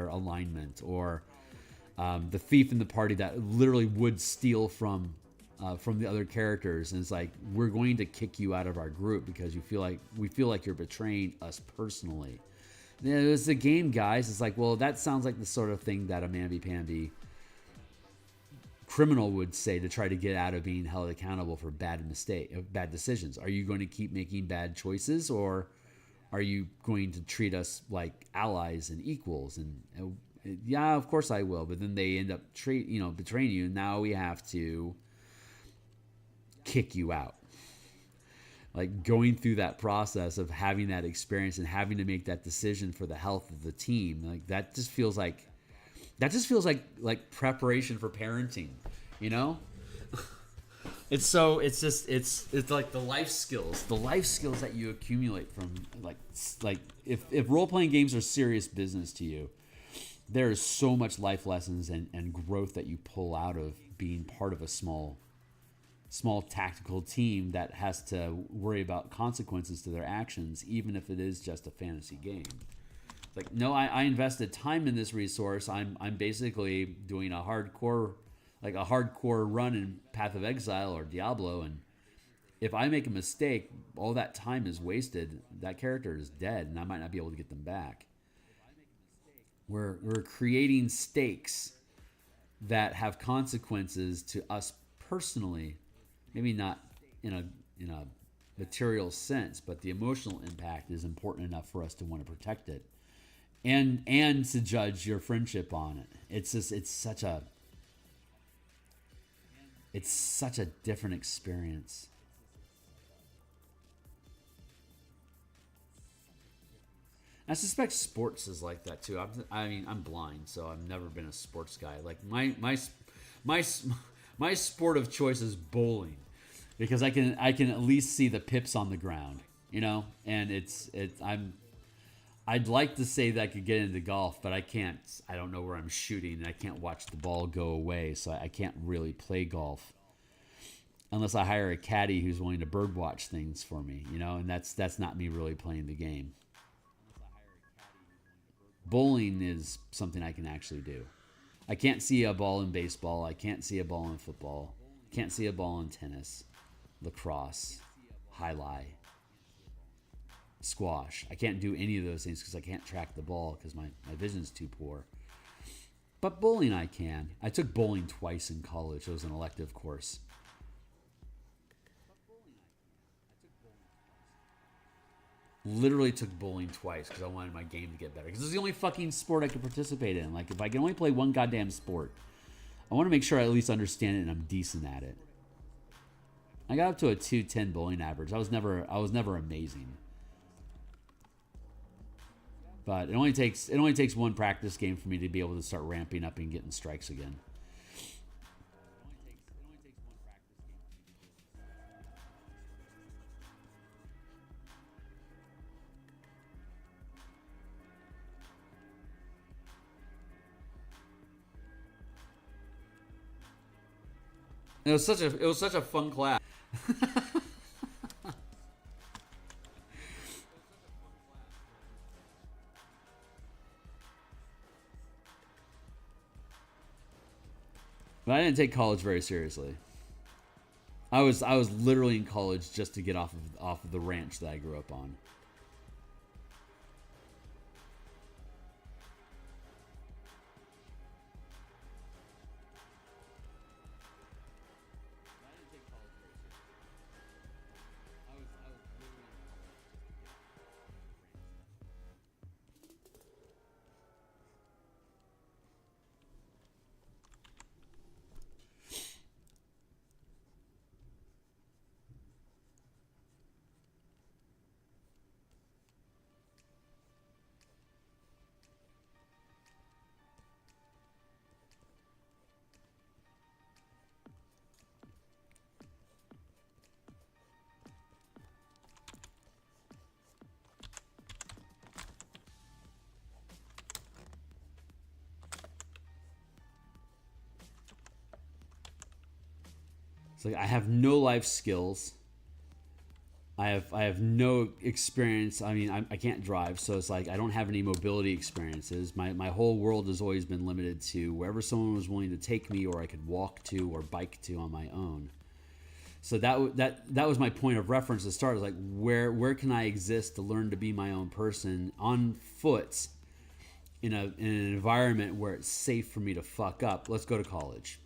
alignment, or the thief in the party that literally would steal from the other characters, and it's like, we're going to kick you out of our group because we feel like you're betraying us personally. It's a game, guys. It's like, well, that sounds like the sort of thing that a mamby-pamby criminal would say to try to get out of being held accountable for bad decisions. Are you going to keep making bad choices, or are you going to treat us like allies and equals? And yeah, of course I will. But then they end up betraying you. Now we have to kick you out. Like, going through that process of having that experience and having to make that decision for the health of the team, like that just feels like preparation for parenting, you know? It's like the life skills that you accumulate from like if role-playing games are serious business to you, there is so much life lessons and growth that you pull out of being part of a small tactical team that has to worry about consequences to their actions, even if it is just a fantasy game. Like, no, I invested time in this resource. I'm basically doing a hardcore run in Path of Exile or Diablo, and if I make a mistake, all that time is wasted. That character is dead, and I might not be able to get them back. We're creating stakes that have consequences to us personally, maybe not in a material sense, but the emotional impact is important enough for us to want to protect it. And to judge your friendship on it. It's such a different experience. I suspect sports is like that too. I'm blind, so I've never been a sports guy. Like my sport of choice is bowling, because I can at least see the pips on the ground, you know, and I'd like to say that I could get into golf, but I can't. I don't know where I'm shooting, and I can't watch the ball go away, so I can't really play golf unless I hire a caddy who's willing to bird watch things for me, you know, and that's not me really playing the game. Bowling is something I can actually do. I can't see a ball in baseball. I can't see a ball in football. Can't see a ball in tennis, lacrosse, high-lie, squash. I can't do any of those things because I can't track the ball because my vision's too poor. But bowling I can. I took bowling twice in college. It was an elective course. Literally took bowling twice because I wanted my game to get better. Because it's the only fucking sport I could participate in. Like, if I can only play one goddamn sport, I want to make sure I at least understand it and I'm decent at it. I got up to a 210 bowling average. I was never amazing. But it only takes one practice game for me to be able to start ramping up and getting strikes again. It was such a fun class. But I didn't take college very seriously. I was literally in college just to get off of the ranch that I grew up on. It's like I have no life skills. I have no experience. I mean, I can't drive, so it's like I don't have any mobility experiences. My whole world has always been limited to wherever someone was willing to take me, or I could walk to or bike to on my own. So that was my point of reference to start. Is like where can I exist to learn to be my own person on foot in an environment where it's safe for me to fuck up. Let's go to college.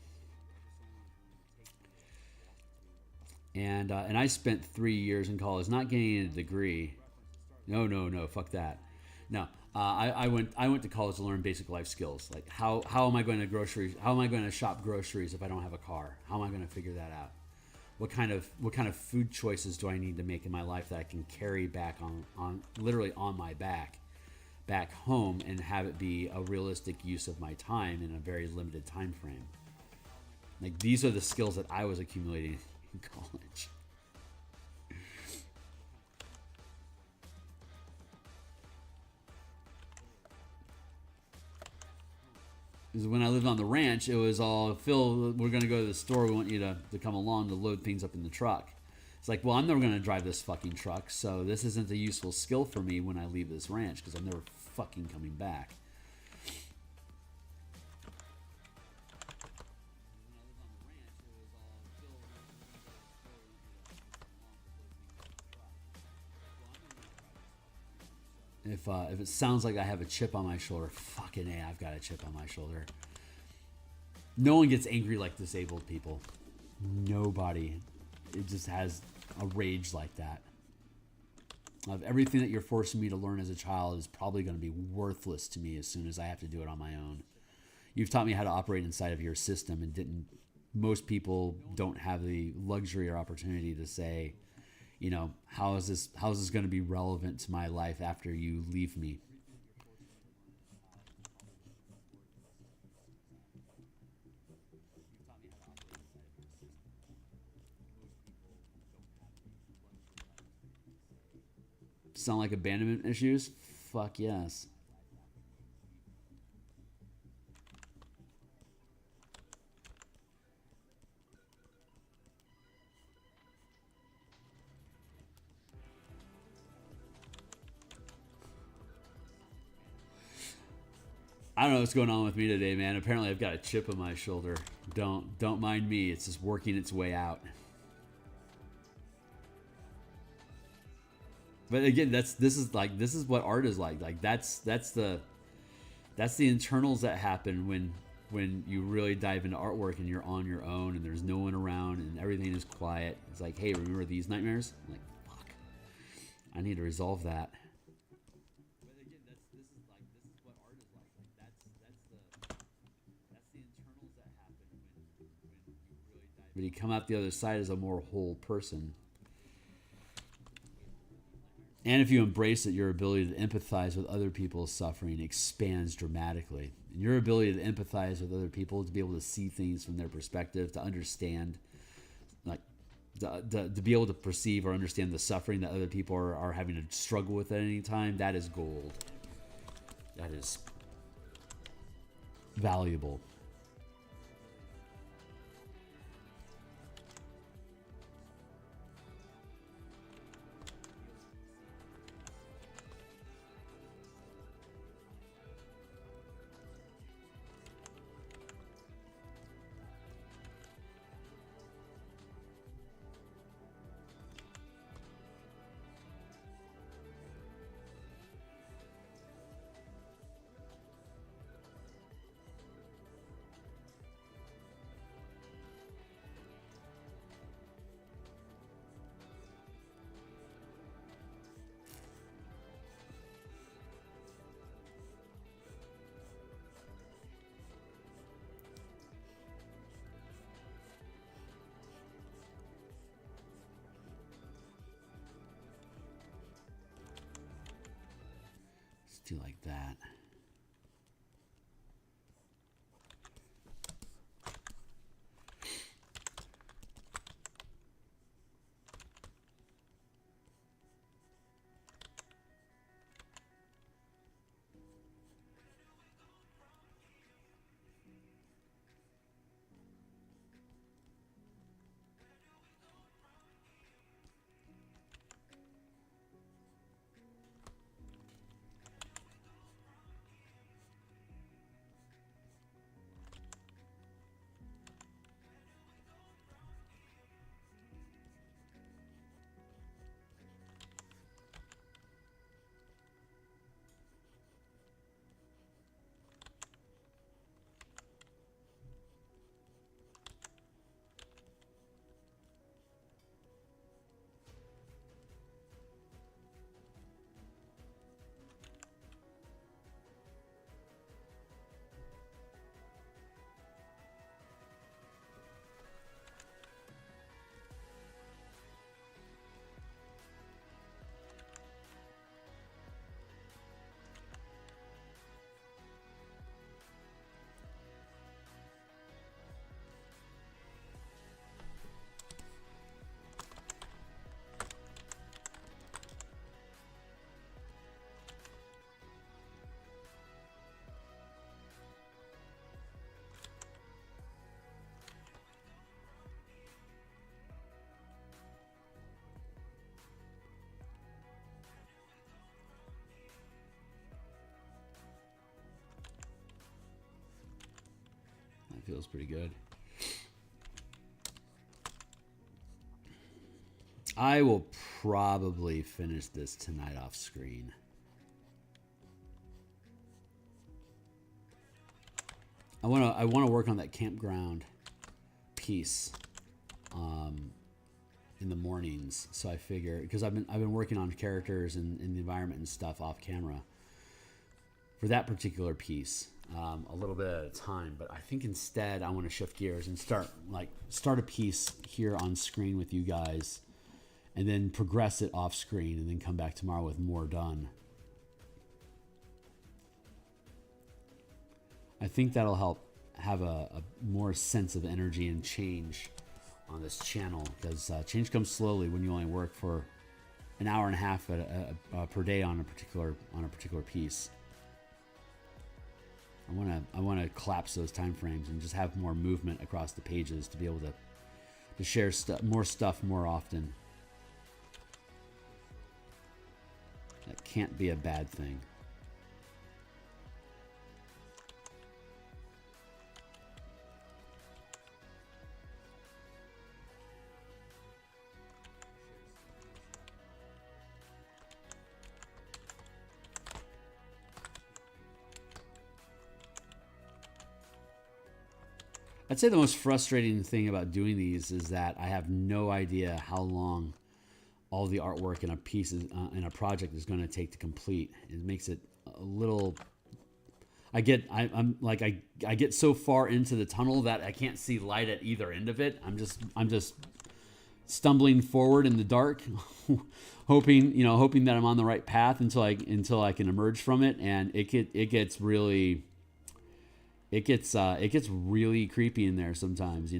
And I spent 3 years in college not getting a degree. No, fuck that. No, I went to college to learn basic life skills. Like how am I going to groceries? How am I going to shop groceries if I don't have a car? How am I going to figure that out? What kind of food choices do I need to make in my life that I can carry back on literally on my back home and have it be a realistic use of my time in a very limited time frame? Like these are the skills that I was accumulating in college. Because when I lived on the ranch, it was all, Phil, we're going to go to the store. We want you to come along to load things up in the truck. It's like, well, I'm never going to drive this fucking truck, so this isn't a useful skill for me when I leave this ranch because I'm never fucking coming back. If it sounds like I have a chip on my shoulder, fucking A, I've got a chip on my shoulder. No one gets angry like disabled people. Nobody. It just has a rage like that. Of everything that you're forcing me to learn as a child is probably going to be worthless to me as soon as I have to do it on my own. You've taught me how to operate inside of your system, and most people don't have the luxury or opportunity to say, you know, how is this going to be relevant to my life after you leave me? Sound like abandonment issues? Fuck yes. I don't know what's going on with me today, man. Apparently I've got a chip on my shoulder. Don't mind me. It's just working its way out. But again, this is what art is like. Like that's the internals that happen when you really dive into artwork and you're on your own and there's no one around and everything is quiet. It's like, hey, remember these nightmares? I'm like, fuck. I need to resolve that. But you come out the other side as a more whole person. And if you embrace it, your ability to empathize with other people's suffering expands dramatically. And your ability to empathize with other people, to be able to see things from their perspective, to understand, like, to be able to perceive or understand the suffering that other people are having to struggle with at any time, that is gold. That is valuable. Do like that. feels pretty good. I will probably finish this tonight off screen. I want to work on that campground piece in the mornings. So I figure, because I've been working on characters and the environment and stuff off camera for that particular piece a little bit at a time. But I think instead I want to shift gears and start a piece here on screen with you guys, and then progress it off screen, and then come back tomorrow with more done. I think that'll help have a more sense of energy and change on this channel, because change comes slowly when you only work for an hour and a half per day on a particular piece. I want to collapse those time frames and just have more movement across the pages to be able to share more stuff more often. That can't be a bad thing. I'd say the most frustrating thing about doing these is that I have no idea how long all the artwork in a piece in a project is going to take to complete. It makes it a little. I get so far into the tunnel that I can't see light at either end of it. I'm just stumbling forward in the dark, hoping that I'm on the right path until I can emerge from it, and it gets really creepy in there sometimes,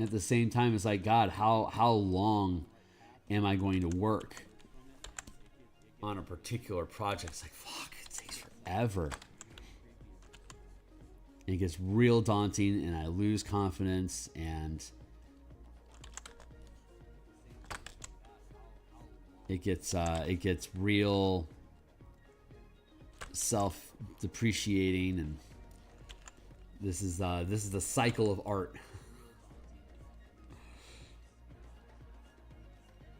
At the same time, it's like, God, how long am I going to work on a particular project? It's like, fuck, it takes forever. And it gets real daunting, and I lose confidence, and it gets real self-depreciating, and this is the cycle of art.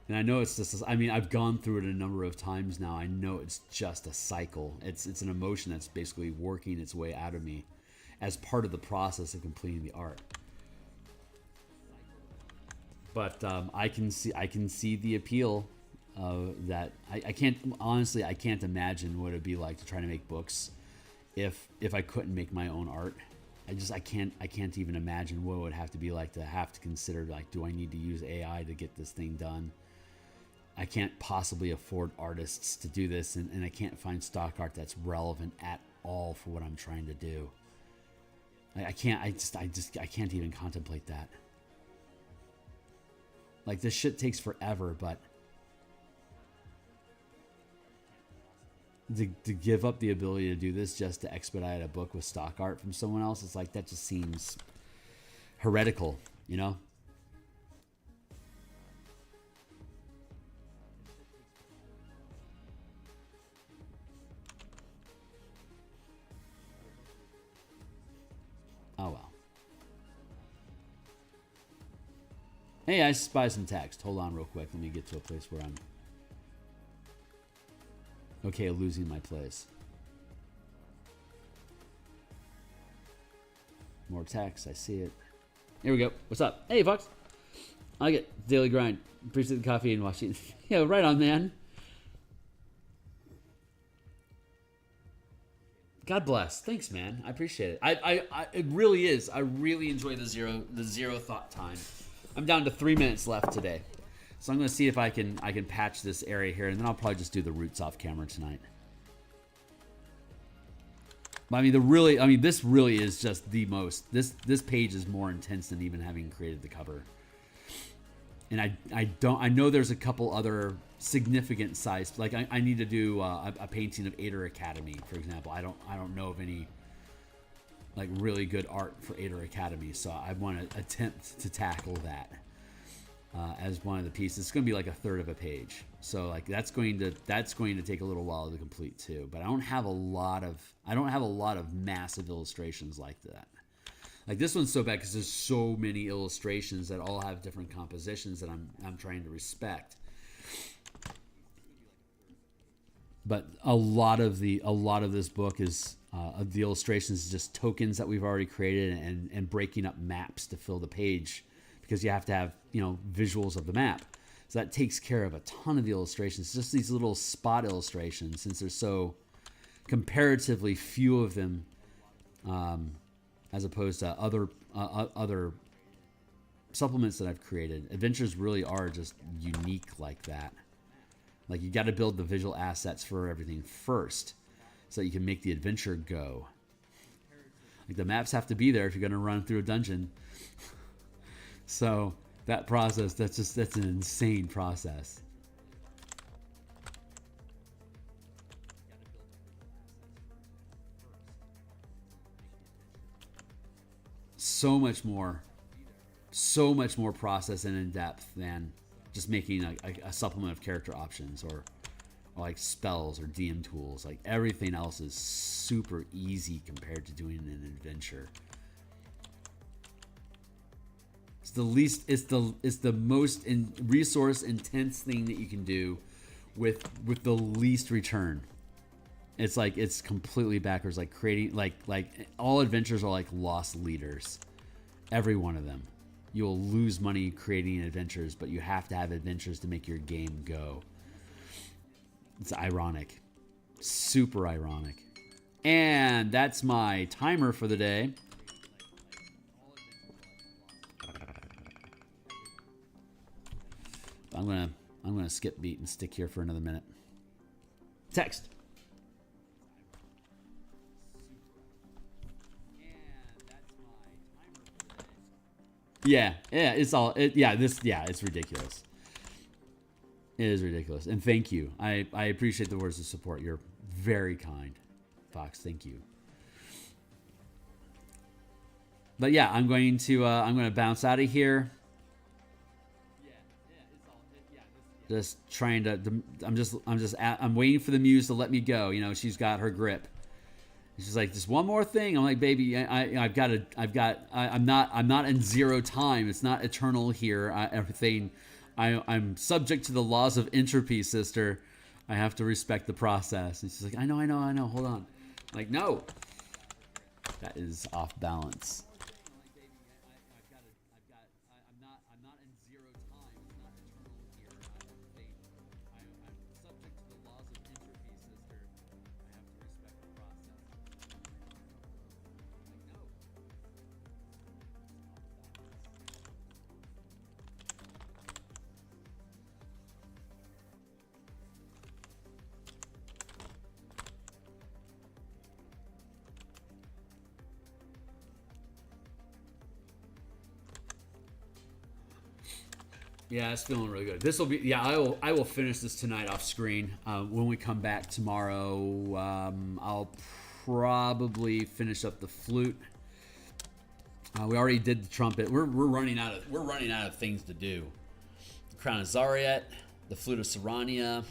And I know it's just, I've gone through it a number of times now. I know it's just a cycle. It's an emotion that's basically working its way out of me as part of the process of completing the art. But I can see the appeal of that. I can't imagine what it'd be like to try to make books if I couldn't make my own art. I can't even imagine what it would have to be like to have to consider, like, do I need to use AI to get this thing done? I can't possibly afford artists to do this, and I can't find stock art that's relevant at all for what I'm trying to do. I can't even contemplate that. Like, this shit takes forever, but to give up the ability to do this just to expedite a book with stock art from someone else, it's like, that just seems heretical, Oh well. Hey, I spy some text. Hold on real quick. Let me get to a place where I'm okay losing my place. More text. I see it. Here we go. What's up? Hey, Fox. I like it. Daily grind. Appreciate the coffee and watching. Yeah, right on, man. God bless. Thanks, man. I appreciate it. It really is. I really enjoy the zero thought time. I'm down to 3 minutes left today, so I'm going to see if I can patch this area here, and then I'll probably just do the roots off camera tonight. But this really is just the most. This page is more intense than even having created the cover. And I know there's a couple other significant size, like I need to do a painting of Ader Academy, for example. I don't know of any like really good art for Ader Academy, so I want to attempt to tackle that. as one of the pieces. It's going to be like a third of a page, so like that's going to take a little while to complete too. But I don't have a lot of massive illustrations like that. Like this one's so bad because there's so many illustrations that all have different compositions that I'm trying to respect. But a lot of this book is of the illustrations is just tokens that we've already created and breaking up maps to fill the page, because you have to have, you know, visuals of the map. So that takes care of a ton of the illustrations. Just these little spot illustrations, since there's so comparatively few of them, as opposed to other supplements that I've created. Adventures really are just unique like that. Like you got to build the visual assets for everything first, so that you can make the adventure go. Like the maps have to be there if you're going to run through a dungeon. So that process, that's an insane process. So much more process and in depth than just making a supplement of character options or like spells or DM tools. Like everything else is super easy compared to doing an adventure. It's the most resource intense thing that you can do with the least return. It's like it's completely backwards. Like creating like all adventures are like lost leaders. Every one of them. You'll lose money creating adventures, but you have to have adventures to make your game go. It's ironic. Super ironic. And that's my timer for the day. I'm gonna skip beat and stick here for another minute. Text. Yeah, it's ridiculous. It is ridiculous. And thank you. I appreciate the words of support. You're very kind, Fox. Thank you. But yeah, I'm going to bounce out of here. Just trying to. I'm waiting for the muse to let me go. You know, she's got her grip. She's like, just one more thing. I'm like, baby, I'm not in zero time. It's not eternal here. I'm subject to the laws of entropy, sister. I have to respect the process. And she's like, I know. Hold on. I'm like, no, that is off balance. Yeah, it's feeling really good. This will be, yeah, I will finish this tonight off screen. When we come back tomorrow, I'll probably finish up the flute. We already did the trumpet. We're running out of things to do. The Crown of Zariet, the Flute of Sarania.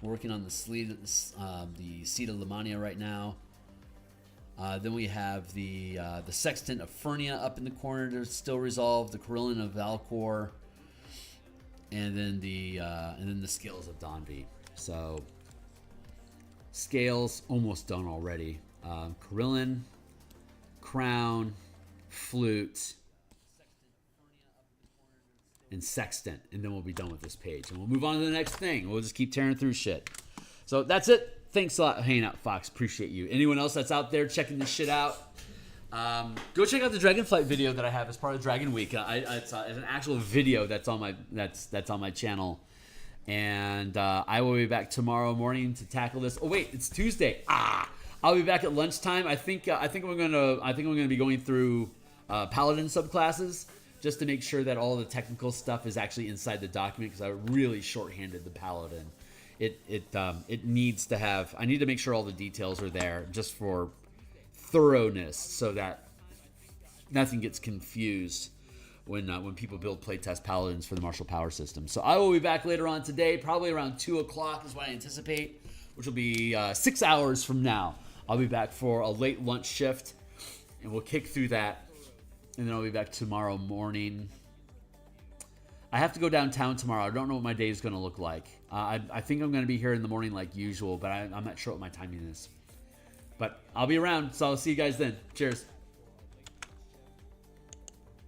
We're working on the Seat of Lamania right now. Then we have the Sextant of Furnia up in the corner to still resolve. The Carillon of Valcor. And then the Scales of Donvi. So Scales almost done already. Carillon, Crown, Flute, and Sextant, and then we'll be done with this page, and we'll move on to the next thing. We'll just keep tearing through shit. So that's it. Thanks a lot for hanging out, Fox. Appreciate you. Anyone else that's out there checking this shit out? Go check out the Dragonflight video that I have as part of Dragon Week. It's an actual video that's on my channel, and I will be back tomorrow morning to tackle this. Oh wait, it's Tuesday. I'll be back at lunchtime. I think we're gonna be going through Paladin subclasses just to make sure that all the technical stuff is actually inside the document, because I really shorthanded the Paladin. It needs to have. I need to make sure all the details are there just for thoroughness, so that nothing gets confused. when people build playtest paladins for the martial power system. So I will be back later on today, probably around 2 o'clock is what I anticipate, which will be 6 hours from now. I'll be back for a late lunch shift, and we'll kick through that, and then I'll be back tomorrow morning. I have to go downtown tomorrow. I don't know what my day is going to look like. I think I'm going to be here in the morning like usual, but I'm not sure what my timing is. But I'll be around, so I'll see you guys then. Cheers.